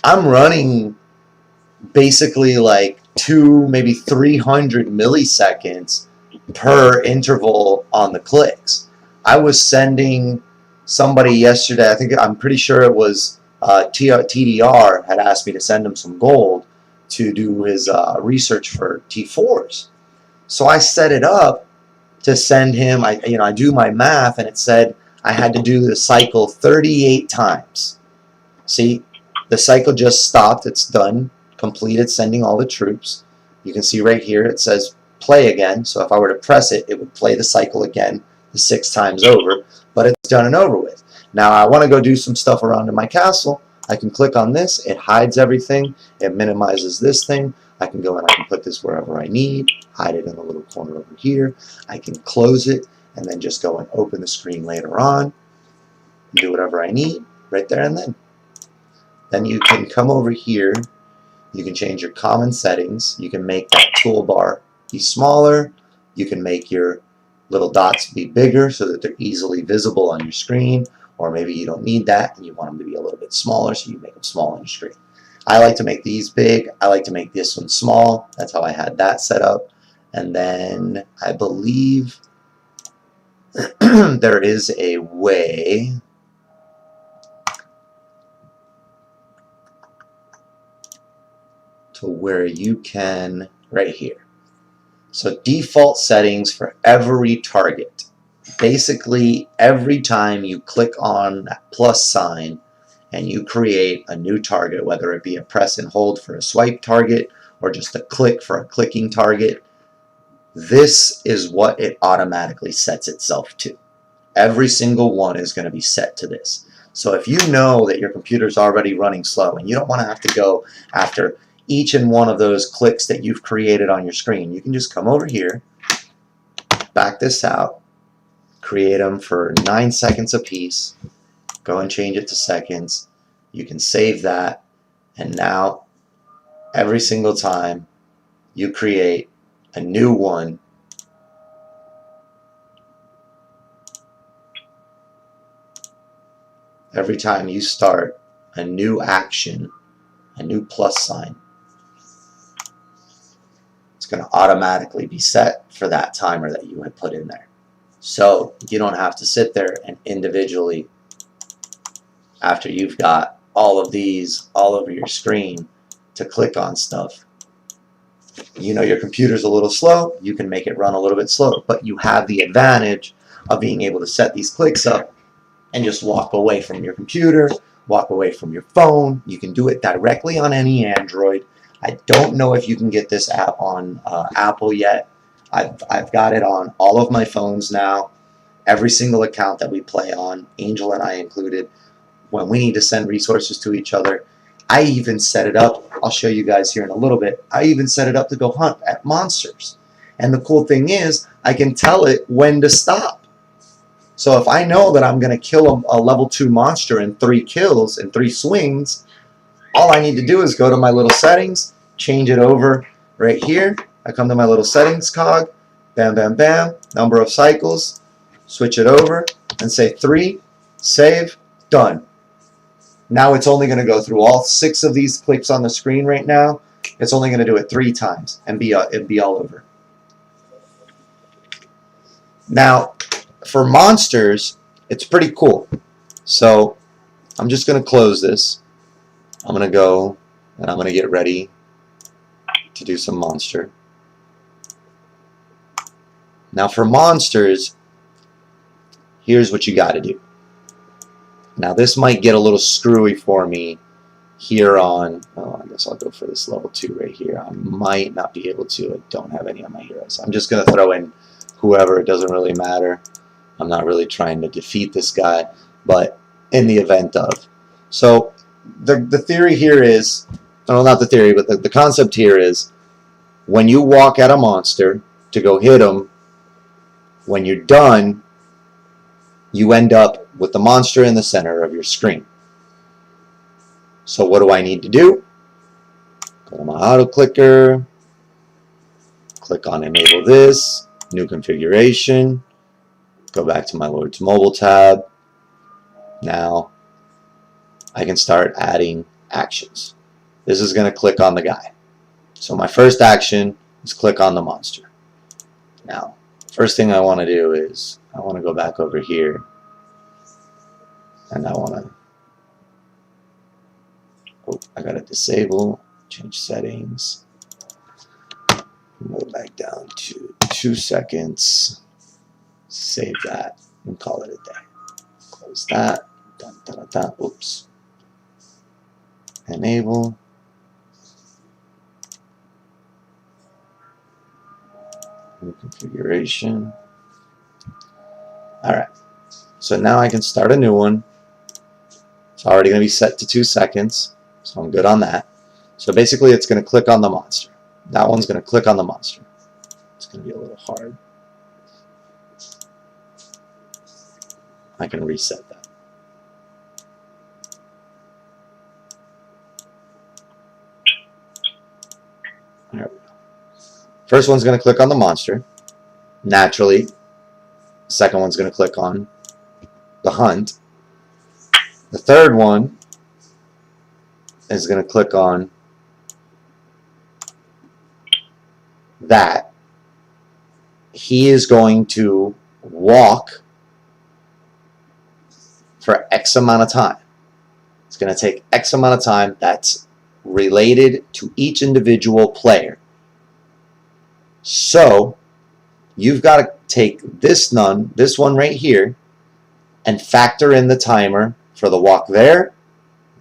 I'm running basically like 2, maybe 300 milliseconds per interval on the clicks. I was sending somebody yesterday, I'm pretty sure it was TDR had asked me to send him some gold to do his research for T4s. So I set it up to send him, I do my math, and it said I had to do the cycle 38 times. See, the cycle just stopped, it's done, completed sending all the troops. You can see right here it says play again, so if I were to press it, it would play the cycle again the 6 times over, but it's done and over with. Now I want to go do some stuff around in my castle. I can click on this, it hides everything, it minimizes this thing. I can go and I can put this wherever I need, hide it in a little corner over here. I can close it and then just go and open the screen later on, do whatever I need right there and then. Then you can come over here, you can change your common settings, you can make that toolbar be smaller, you can make your little dots be bigger so that they're easily visible on your screen, or maybe you don't need that and you want them to be a little bit smaller, so you make them small on your screen. I like to make these big, I like to make this one small, that's how I had that set up. And then I believe there is a way to where you can, right here. So default settings for every target. Basically, every time you click on that plus sign and you create a new target, whether it be a press and hold for a swipe target or just a click for a clicking target, this is what it automatically sets itself to. Every single one is going to be set to this. So if you know that your computer's already running slow and you don't want to have to go after each and one of those clicks that you've created on your screen, you can just come over here, back this out, create them for 9 seconds apiece, go and change it to seconds. You can save that, and now every single time you create a new one, every time you start a new action, a new plus sign, it's going to automatically be set for that timer that you had put in there. So you don't have to sit there and individually, after you've got all of these all over your screen, to click on stuff. You know your computer's a little slow, you can make it run a little bit slower, but you have the advantage of being able to set these clicks up and just walk away from your computer, walk away from your phone. You can do it directly on any Android. I don't know if you can get this app on Apple yet. I've got it on all of my phones now. Every single account that we play on, Angel and I included, when we need to send resources to each other, I even set it up, I'll show you guys here in a little bit, I even set it up to go hunt at monsters. And the cool thing is, I can tell it when to stop. So if I know that I'm going to kill a level 2 monster in 3 kills, in 3 swings, all I need to do is go to my little settings, change it over right here, I come to my little settings cog, bam, bam, bam, number of cycles, switch it over, and say 3, save, done. Now it's only going to go through all 6 of these clicks on the screen right now. It's only going to do it 3 times and be all over. Now, for monsters, it's pretty cool. So I'm just going to close this. I'm going to go and I'm going to get ready to do some monster. Now for monsters, here's what you got to do. Now this might get a little screwy for me here on, oh, I guess I'll go for this level 2 right here. I might not be able to. I don't have any on my heroes. I'm just going to throw in whoever. It doesn't really matter. I'm not really trying to defeat this guy, but in the event of. So the theory here is, well, not the theory, but the concept here is when you walk at a monster to go hit them, when you're done, you end up with the monster in the center of your screen. So what do I need to do? Go to my auto clicker, click on enable this, new configuration, go back to my Lord's Mobile tab. Now I can start adding actions. This is going to click on the guy. So my first action is click on the monster. Now, first thing I want to do is I want to go back over here and I want to, oh, I got to disable, change settings, go back down to 2 seconds, save that and call it a day. Close that, dun, dun, dun, dun. Oops. Enable. New configuration. Alright, so now I can start a new one. It's already going to be set to 2 seconds, so I'm good on that. So basically it's going to click on the monster. That one's going to click on the monster. It's going to be a little hard. I can reset that. There we go. First one's going to click on the monster. Naturally, the second one's going to click on the hunt. The third one is going to click on that. He is going to walk for X amount of time. It's going to take X amount of time that's related to each individual player. So you've got to take this one right here, and factor in the timer for the walk there,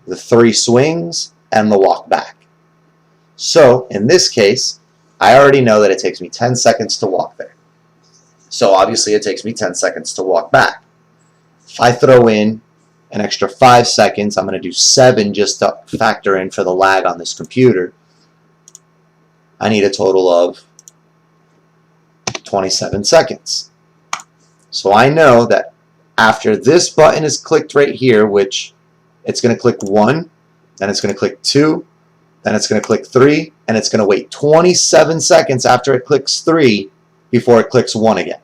the 3 swings, and the walk back. So in this case, I already know that it takes me 10 seconds to walk there. So obviously it takes me 10 seconds to walk back. If I throw in an extra 5 seconds, I'm going to do 7 just to factor in for the lag on this computer. I need a total of 27 seconds. So I know that after this button is clicked right here, which it's going to click 1, then it's going to click 2, then it's going to click 3, and it's going to wait 27 seconds after it clicks 3 before it clicks 1 again.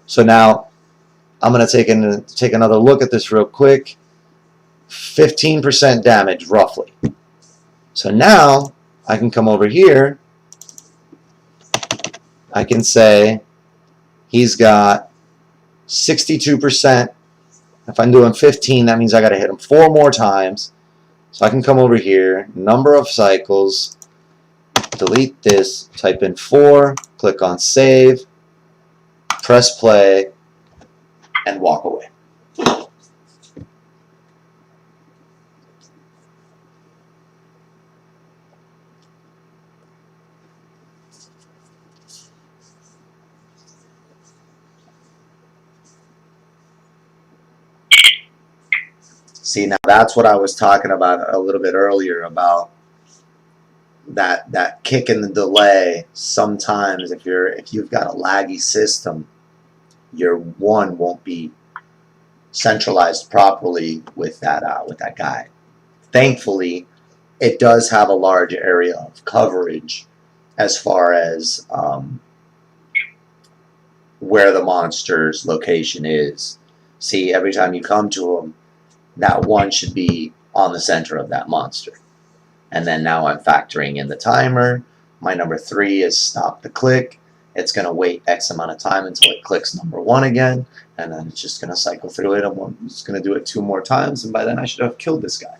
So now I'm going to take another look at this real quick. 15% damage, roughly. So now I can come over here. I can say he's got 62%. If I'm doing 15, that means I got to hit him 4 more times. So I can come over here, number of cycles, delete this, type in 4, click on save, press play, and walk away. See, now that's what I was talking about a little bit earlier, about that kick in the delay. Sometimes if you've got a laggy system, your one won't be centralized properly with that guy. Thankfully, it does have a large area of coverage as far as where the monster's location is. See, every time you come to them, that one should be on the center of that monster. And then now I'm factoring in the timer. My number 3 is stop the click. It's going to wait X amount of time until it clicks number 1 again, and then it's just going to cycle through it. I'm just going to do it 2 more times, and by then I should have killed this guy.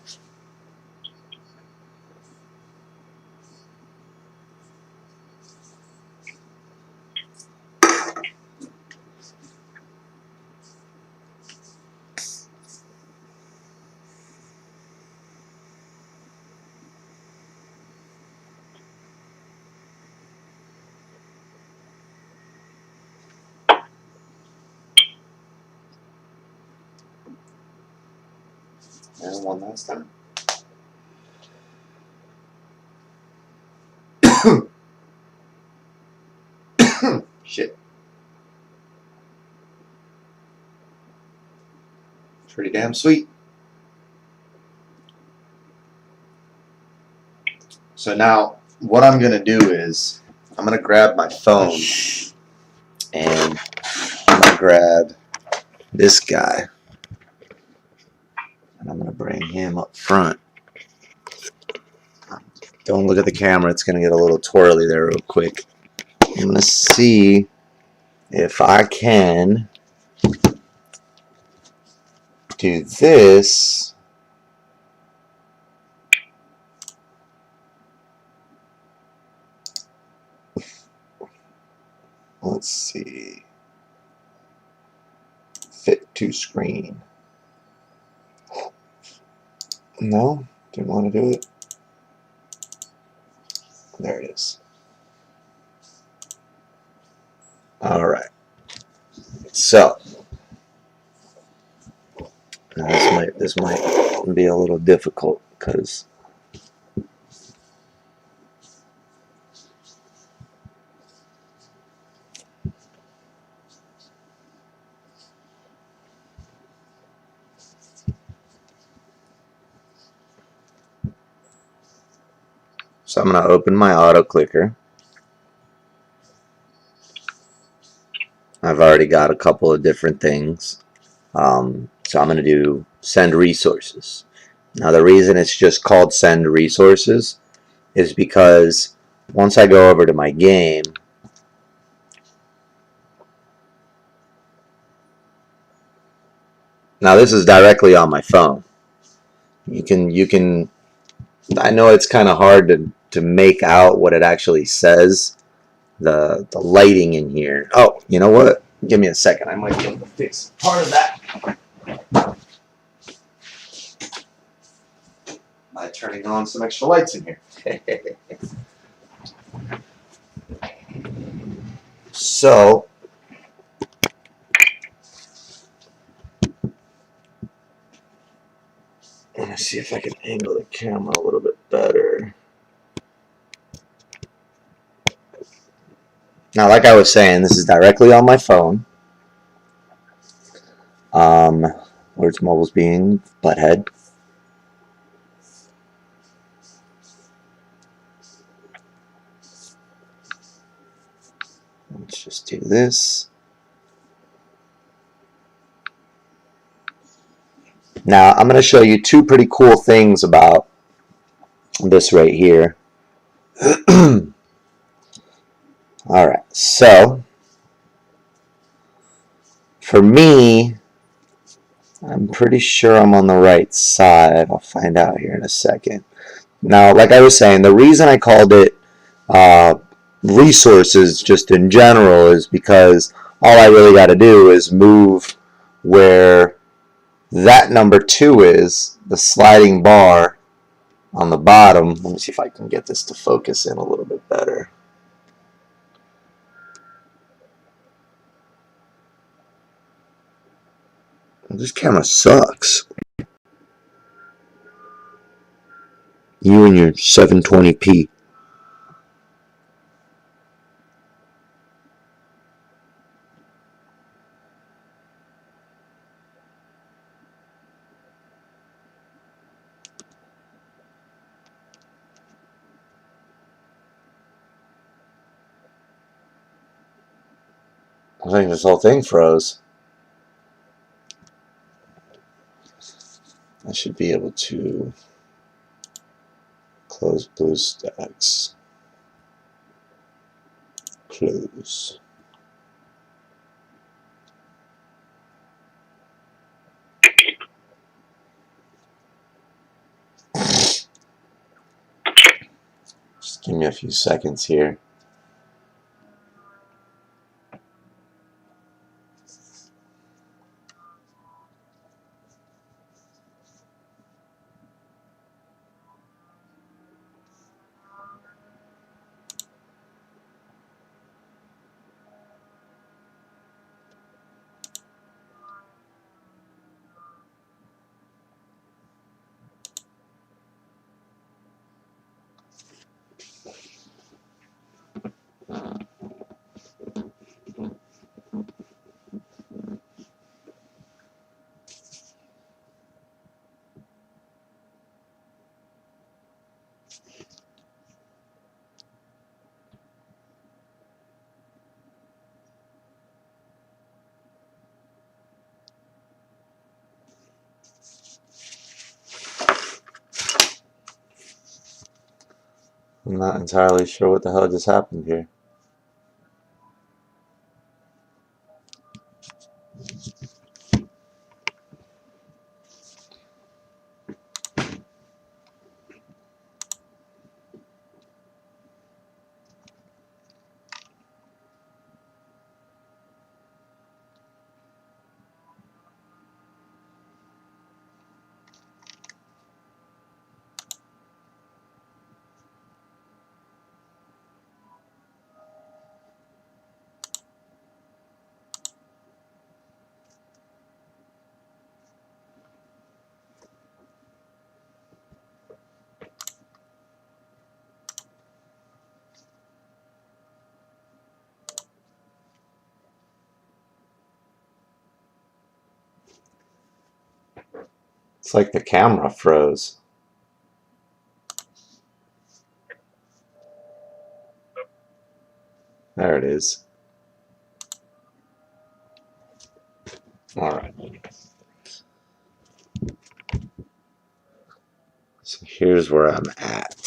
And one last time. Shit. Pretty damn sweet. So now what I'm going to do is I'm going to grab my phone and I'm going to grab this guy and I'm going to bring him up front. Don't look at the camera, it's going to get a little twirly there real quick. I'm going to see if I can do this. Let's see. Fit to screen. No, didn't want to do it. There it is. Alright. So now this might be a little difficult because so I'm going to open my auto clicker. I've already got a couple of different things. So I'm going to do send resources. Now the reason it's just called send resources is because once I go over to my game, now this is directly on my phone. You can I know it's kind of hard to make out what it actually says. The lighting in here. Oh, you know what? Give me a second. I might be able to fix part of that by turning on some extra lights in here. So let me see if I can angle the camera a little bit better. Now, like I was saying, this is directly on my phone. Where's mobile's being butthead. Let's just do this. Now, I'm going to show you 2 pretty cool things about this right here. Alright, so for me, I'm pretty sure I'm on the right side. I'll find out here in a second. Now, like I was saying, the reason I called it resources just in general is because all I really got to do is move where that number 2 is, the sliding bar on the bottom. Let me see if I can get this to focus in a little bit better. This camera sucks. You and your 720p. I think this whole thing froze. I should be able to close BlueStacks. Close. Just give me a few seconds here. I'm not entirely sure what the hell just happened here. It's like the camera froze. There it is. Alright. So here's where I'm at.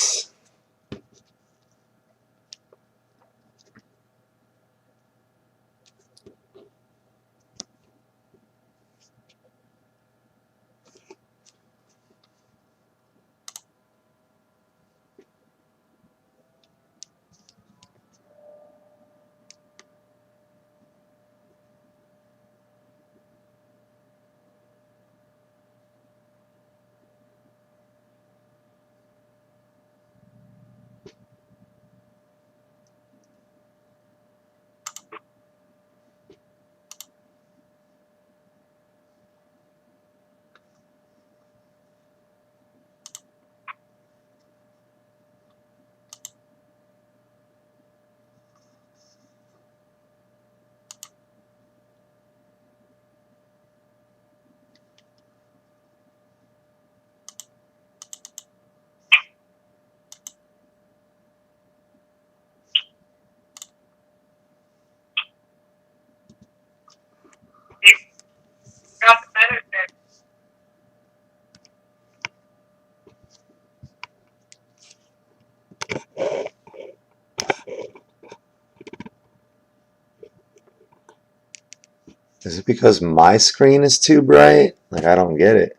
Got the benefit. Is it because my screen is too bright? Like, I don't get it.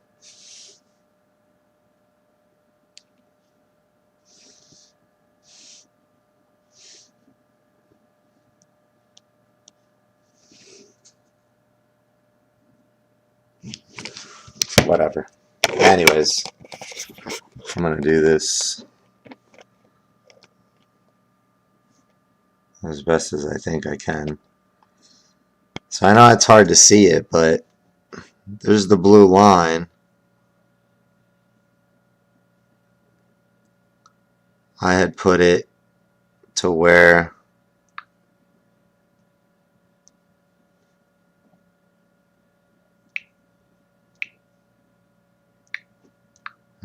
Whatever. Anyways, I'm gonna do this as best as I think I can. So I know it's hard to see it, but there's the blue line. I had put it to where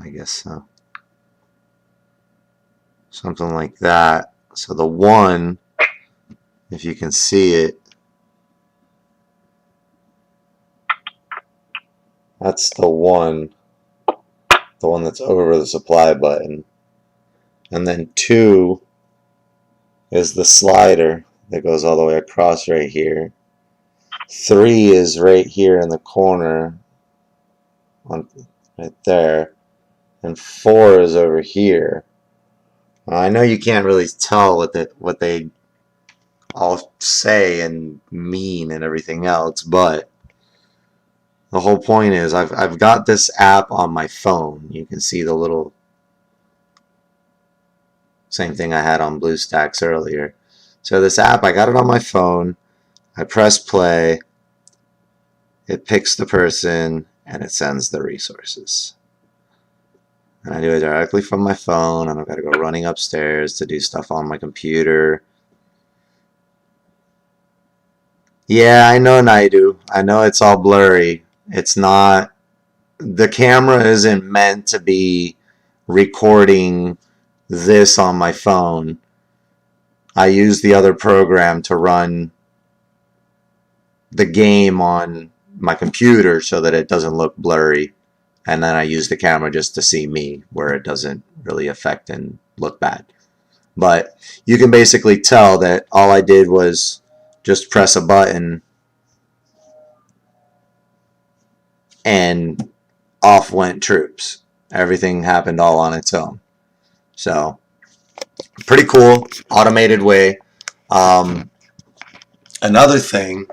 I guess so. Something like that. So the 1, if you can see it, That's the one that's over the supply button. And then 2 is the slider that goes all the way across right here. 3 is right here in the corner, right there. And 4 is over here. I know you can't really tell what they all say and mean and everything else, but the whole point is I've got this app on my phone. You can see the little same thing I had on BlueStacks earlier. So this app, I got it on my phone. I press play. It picks the person and it sends the resources. And I do it directly from my phone. I don't got to go running upstairs to do stuff on my computer. Yeah, I know, Naidu. I know it's all blurry. It's not. The camera isn't meant to be recording this on my phone. I use the other program to run the game on my computer so that it doesn't look blurry. And then I use the camera just to see me, where it doesn't really affect and look bad. But you can basically tell that all I did was just press a button and off went troops. Everything happened all on its own. So pretty cool, automated way. Another thing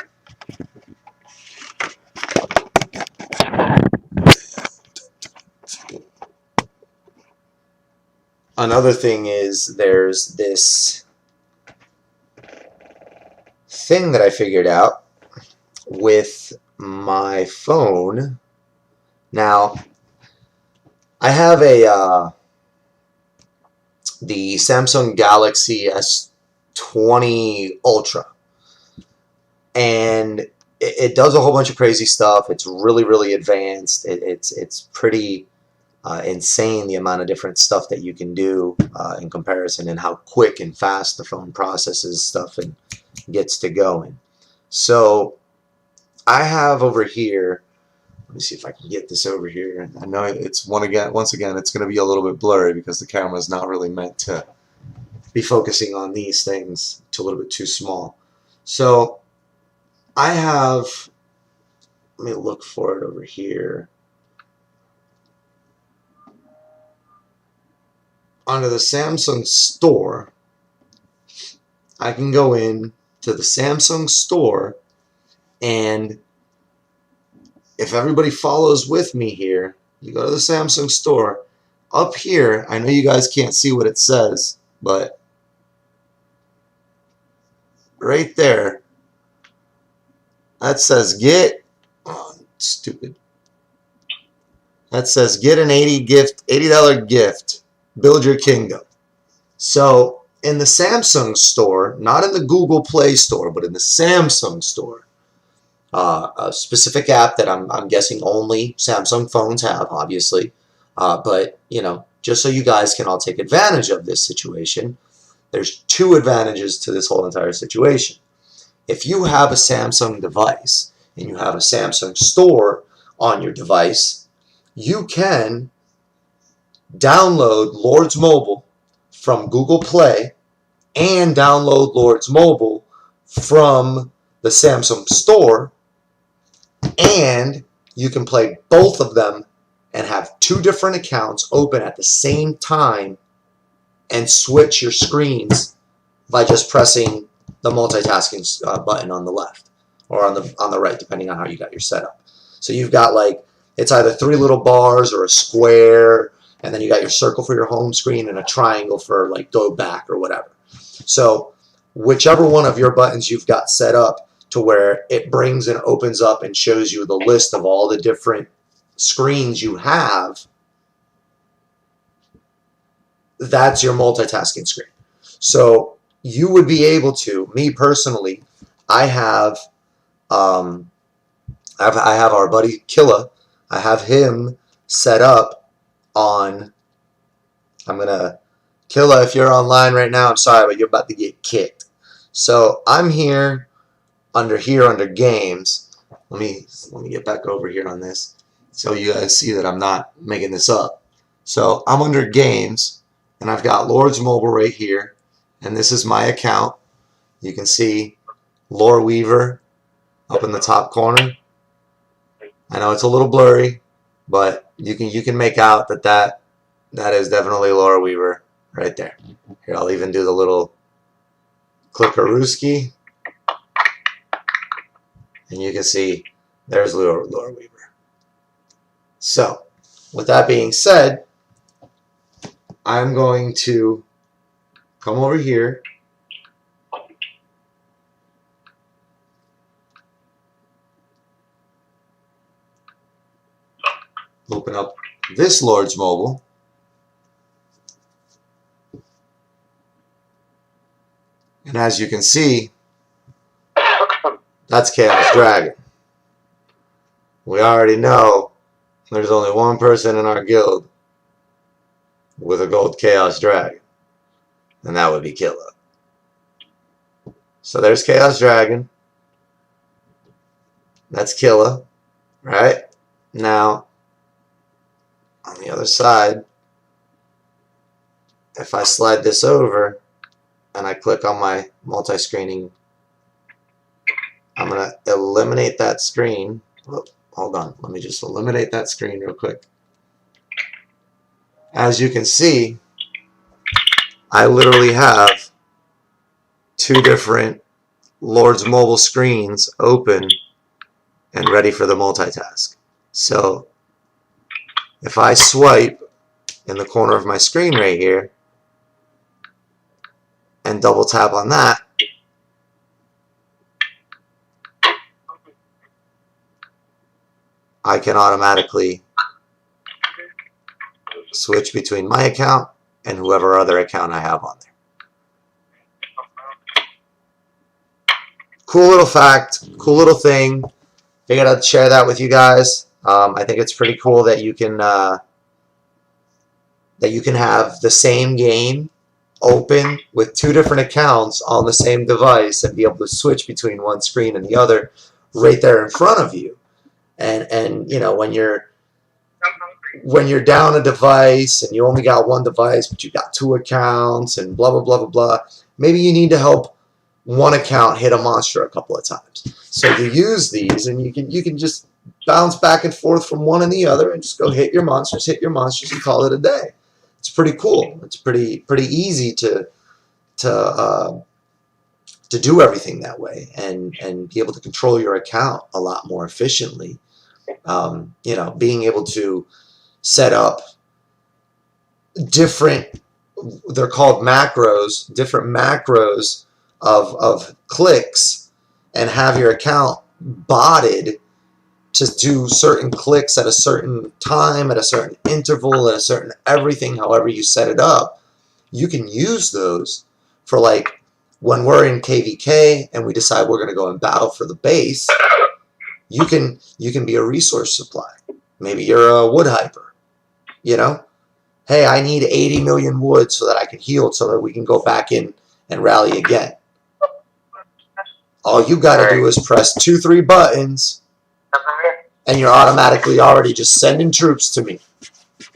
is there's this thing that I figured out with my phone. Now, I have the Samsung Galaxy S20 Ultra, and it does a whole bunch of crazy stuff. It's really, really advanced. It's pretty insane, the amount of different stuff that you can do in comparison, and how quick and fast the phone processes stuff and gets to going. So I have over here, let me see if I can get this over here. I know it's once again it's going to be a little bit blurry because the camera is not really meant to be focusing on these things. It's a little bit too small. So I have, let me look for it over here. Under the Samsung store, I can go in to the Samsung store, and if everybody follows with me here, you go to the Samsung store. Up here, I know you guys can't see what it says, but right there, that says get, oh, stupid. That says get an $80 gift, build your kingdom. So in the Samsung store, not in the Google Play store, but in the Samsung store, a specific app that I'm guessing only Samsung phones have, obviously, but you know, just so you guys can all take advantage of this situation, there's 2 advantages to this whole entire situation. If you have a Samsung device and you have a Samsung store on your device, you can download Lords Mobile from Google Play and download Lords Mobile from the Samsung store, and you can play both of them and have 2 different accounts open at the same time and switch your screens by just pressing the multitasking button on the left or on the right, depending on how you got your setup. So you've got, like, it's either 3 little bars or a square, and then you got your circle for your home screen and a triangle for, like, go back or whatever. So whichever one of your buttons you've got set up to where it brings and opens up and shows you the list of all the different screens you have, that's your multitasking screen. So you would be able to, me personally, I have our buddy Killa. I have him set up on, Killa, if you're online right now, I'm sorry, but you're about to get kicked. So I'm here under games. Let me get back over here on this. so you guys see that I'm not making this up. So I'm under games, and I've got Lords Mobile right here, and this is my account. You can see Lore Weaver up in the top corner. I know it's a little blurry, but you can make out that is definitely Lore Weaver right there. Here, I'll even do the little clickerooski, and you can see there's Lore Weaver. So, with that being said, I'm going to come over here, open up this Lords Mobile, and as you can see, that's Chaos Dragon. We already know there's only one person in our guild with a gold Chaos Dragon, and that would be Killa. So there's Chaos Dragon. That's Killa, right? Now, on the other side, if I slide this over and I click on my multi-screening, I'm going to eliminate that screen. Oh, hold on, let me just eliminate that screen real quick. As you can see, I literally have two different Lords Mobile screens open and ready for the multitask. So if I swipe in the corner of my screen right here and double tap on that, I can automatically switch between my account and whoever other account I have on there. Cool little fact, cool little thing. Figured I'd share that with you guys. I think it's pretty cool that you can have the same game open with two different accounts on the same device and be able to switch between one screen and the other right there in front of you. And you know, when you're down a device and you only got one device but you got two accounts and blah blah blah blah blah, maybe you need to help one account hit a monster a couple of times. So you use these and you can just bounce back and forth from one and the other and just go hit your monsters and call it a day. It's pretty cool. It's pretty easy to do everything that way and be able to control your account a lot more efficiently. You know, being able to set up different, they're called macros, different macros of clicks, and have your account botted to do certain clicks at a certain time, at a certain interval, at a certain everything, however you set it up. You can use those for, like, when we're in KVK and we decide we're going to go and battle for the base, you can be a resource supply. Maybe you're a wood hyper, you know? Hey, I need 80 million wood so that I can heal so that we can go back in and rally again. All you got to do is press 2-3 buttons and you're automatically already just sending troops to me,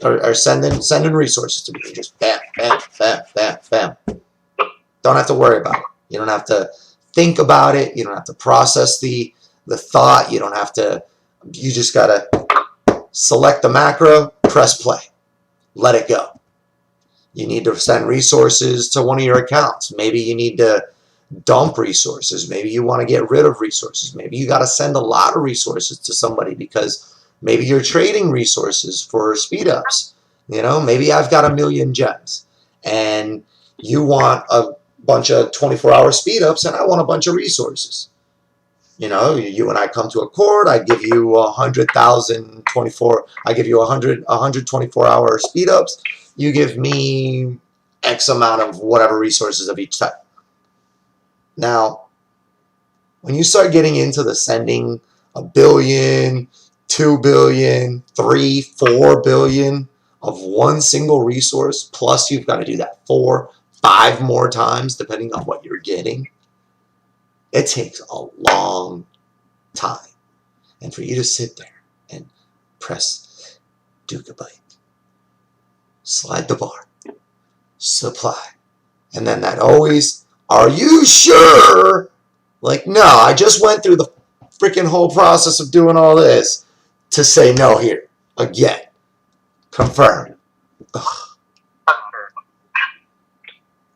or sending resources to me. Just bam, bam, bam, bam, bam. Don't have to worry about it. You don't have to think about it. You don't have to process the thought. You don't have to. You just gotta select the macro, press play, let it go. You need to send resources to one of your accounts. Maybe you need to dump resources. Maybe you want to get rid of resources. Maybe you got to send a lot of resources to somebody because maybe you're trading resources for speed ups. You know, maybe I've got 1 million gems and you want a bunch of 24-hour speed ups and I want a bunch of resources. You know, you and I come to accord. I give you 100,000 24. I give you 100 24-hour speed ups. You give me X amount of whatever resources of each type. Now, when you start getting into the sending 1 billion, 2 billion, 3, 4 billion of one single resource, plus you've got to do that 4, 5 more times depending on what you're getting, it takes a long time. And for you to sit there and press DucaBike. Slide the bar. Supply. And then that always, are you sure? Like, no, I just went through the freaking whole process of doing all this to say no here. Again. Confirm. Ugh.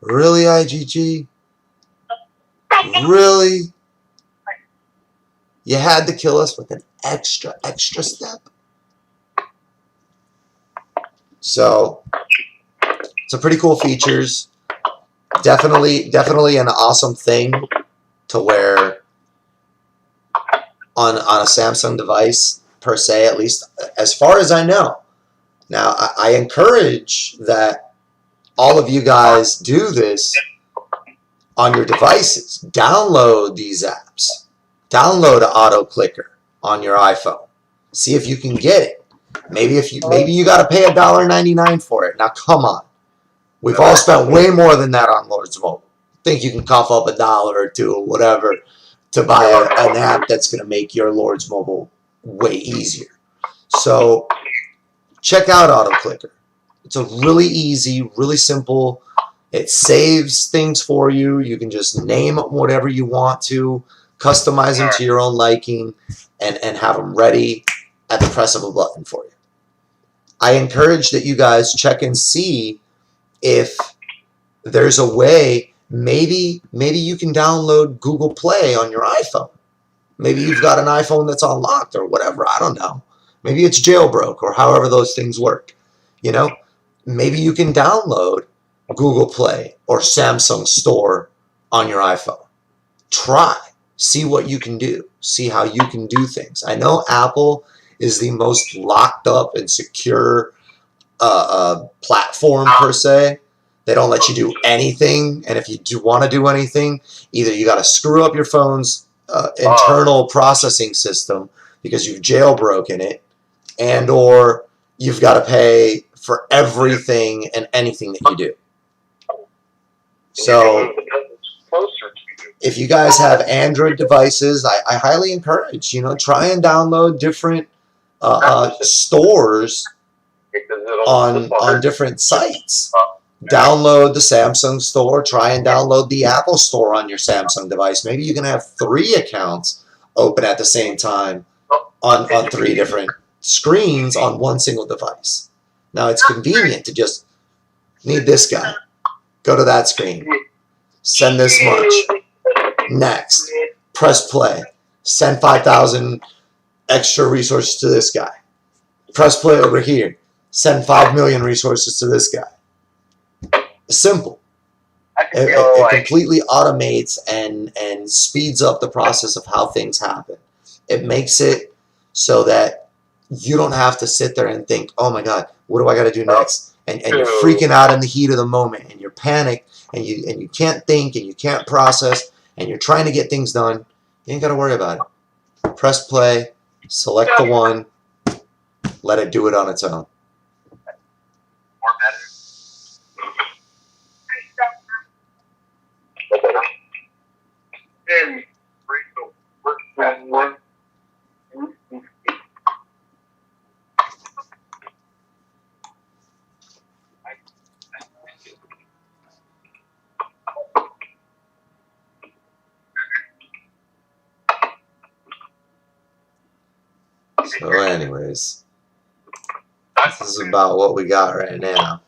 Really, IGG? Really? You had to kill us with an extra step? So, some pretty cool features. Definitely an awesome thing to wear on a Samsung device, per se, at least as far as I know. Now, I encourage that all of you guys do this on your devices. Download these apps. Download an auto clicker on your iPhone. See if you can get it. Maybe you got to pay $1.99 for it. Now, come on. We've all spent way more than that on Lord's Mobile. Think you can cough up $1 or $2 or whatever to buy an app that's going to make your Lord's Mobile way easier. So check out Auto Clicker. It's a really easy, really simple. It saves things for you. You can just name whatever you want to, customize them to your own liking, and have them ready at the press of a button for you. I encourage that you guys check and see if there's a way. Maybe you can download Google Play on your iPhone. Maybe you've got an iPhone that's unlocked or whatever. I don't know. Maybe it's jailbroke or however those things work. You know, maybe you can download Google Play or Samsung Store on your iPhone. Try. See what you can do. See how you can do things. I know Apple is the most locked up and secure platform, per se. They don't let you do anything. And if you do want to do anything, either you got to screw up your phone's internal processing system because you've jailbroken it, and or you've got to pay for everything and anything that you do. So if you guys have Android devices, I highly encourage, try and download different stores on different sites. Download the Samsung store, try and download the Apple store on your Samsung device. Maybe you can have 3 accounts open at the same time on 3 different screens on one single device. Now it's convenient to just need this guy. Go to that screen. Send this much. Next. Press play. Send 5,000 extra resources to this guy. Press play over here. Send 5 million resources to this guy. Simple. It completely automates and speeds up the process of how things happen. It makes it so that you don't have to sit there and think, oh my God, what do I got to do next? And you're freaking out in the heat of the moment, and you're panicked, and you can't think, and you can't process, and you're trying to get things done. You ain't got to worry about it. Press play, select the one, let it do it on its own. So anyways, this is about what we got right now.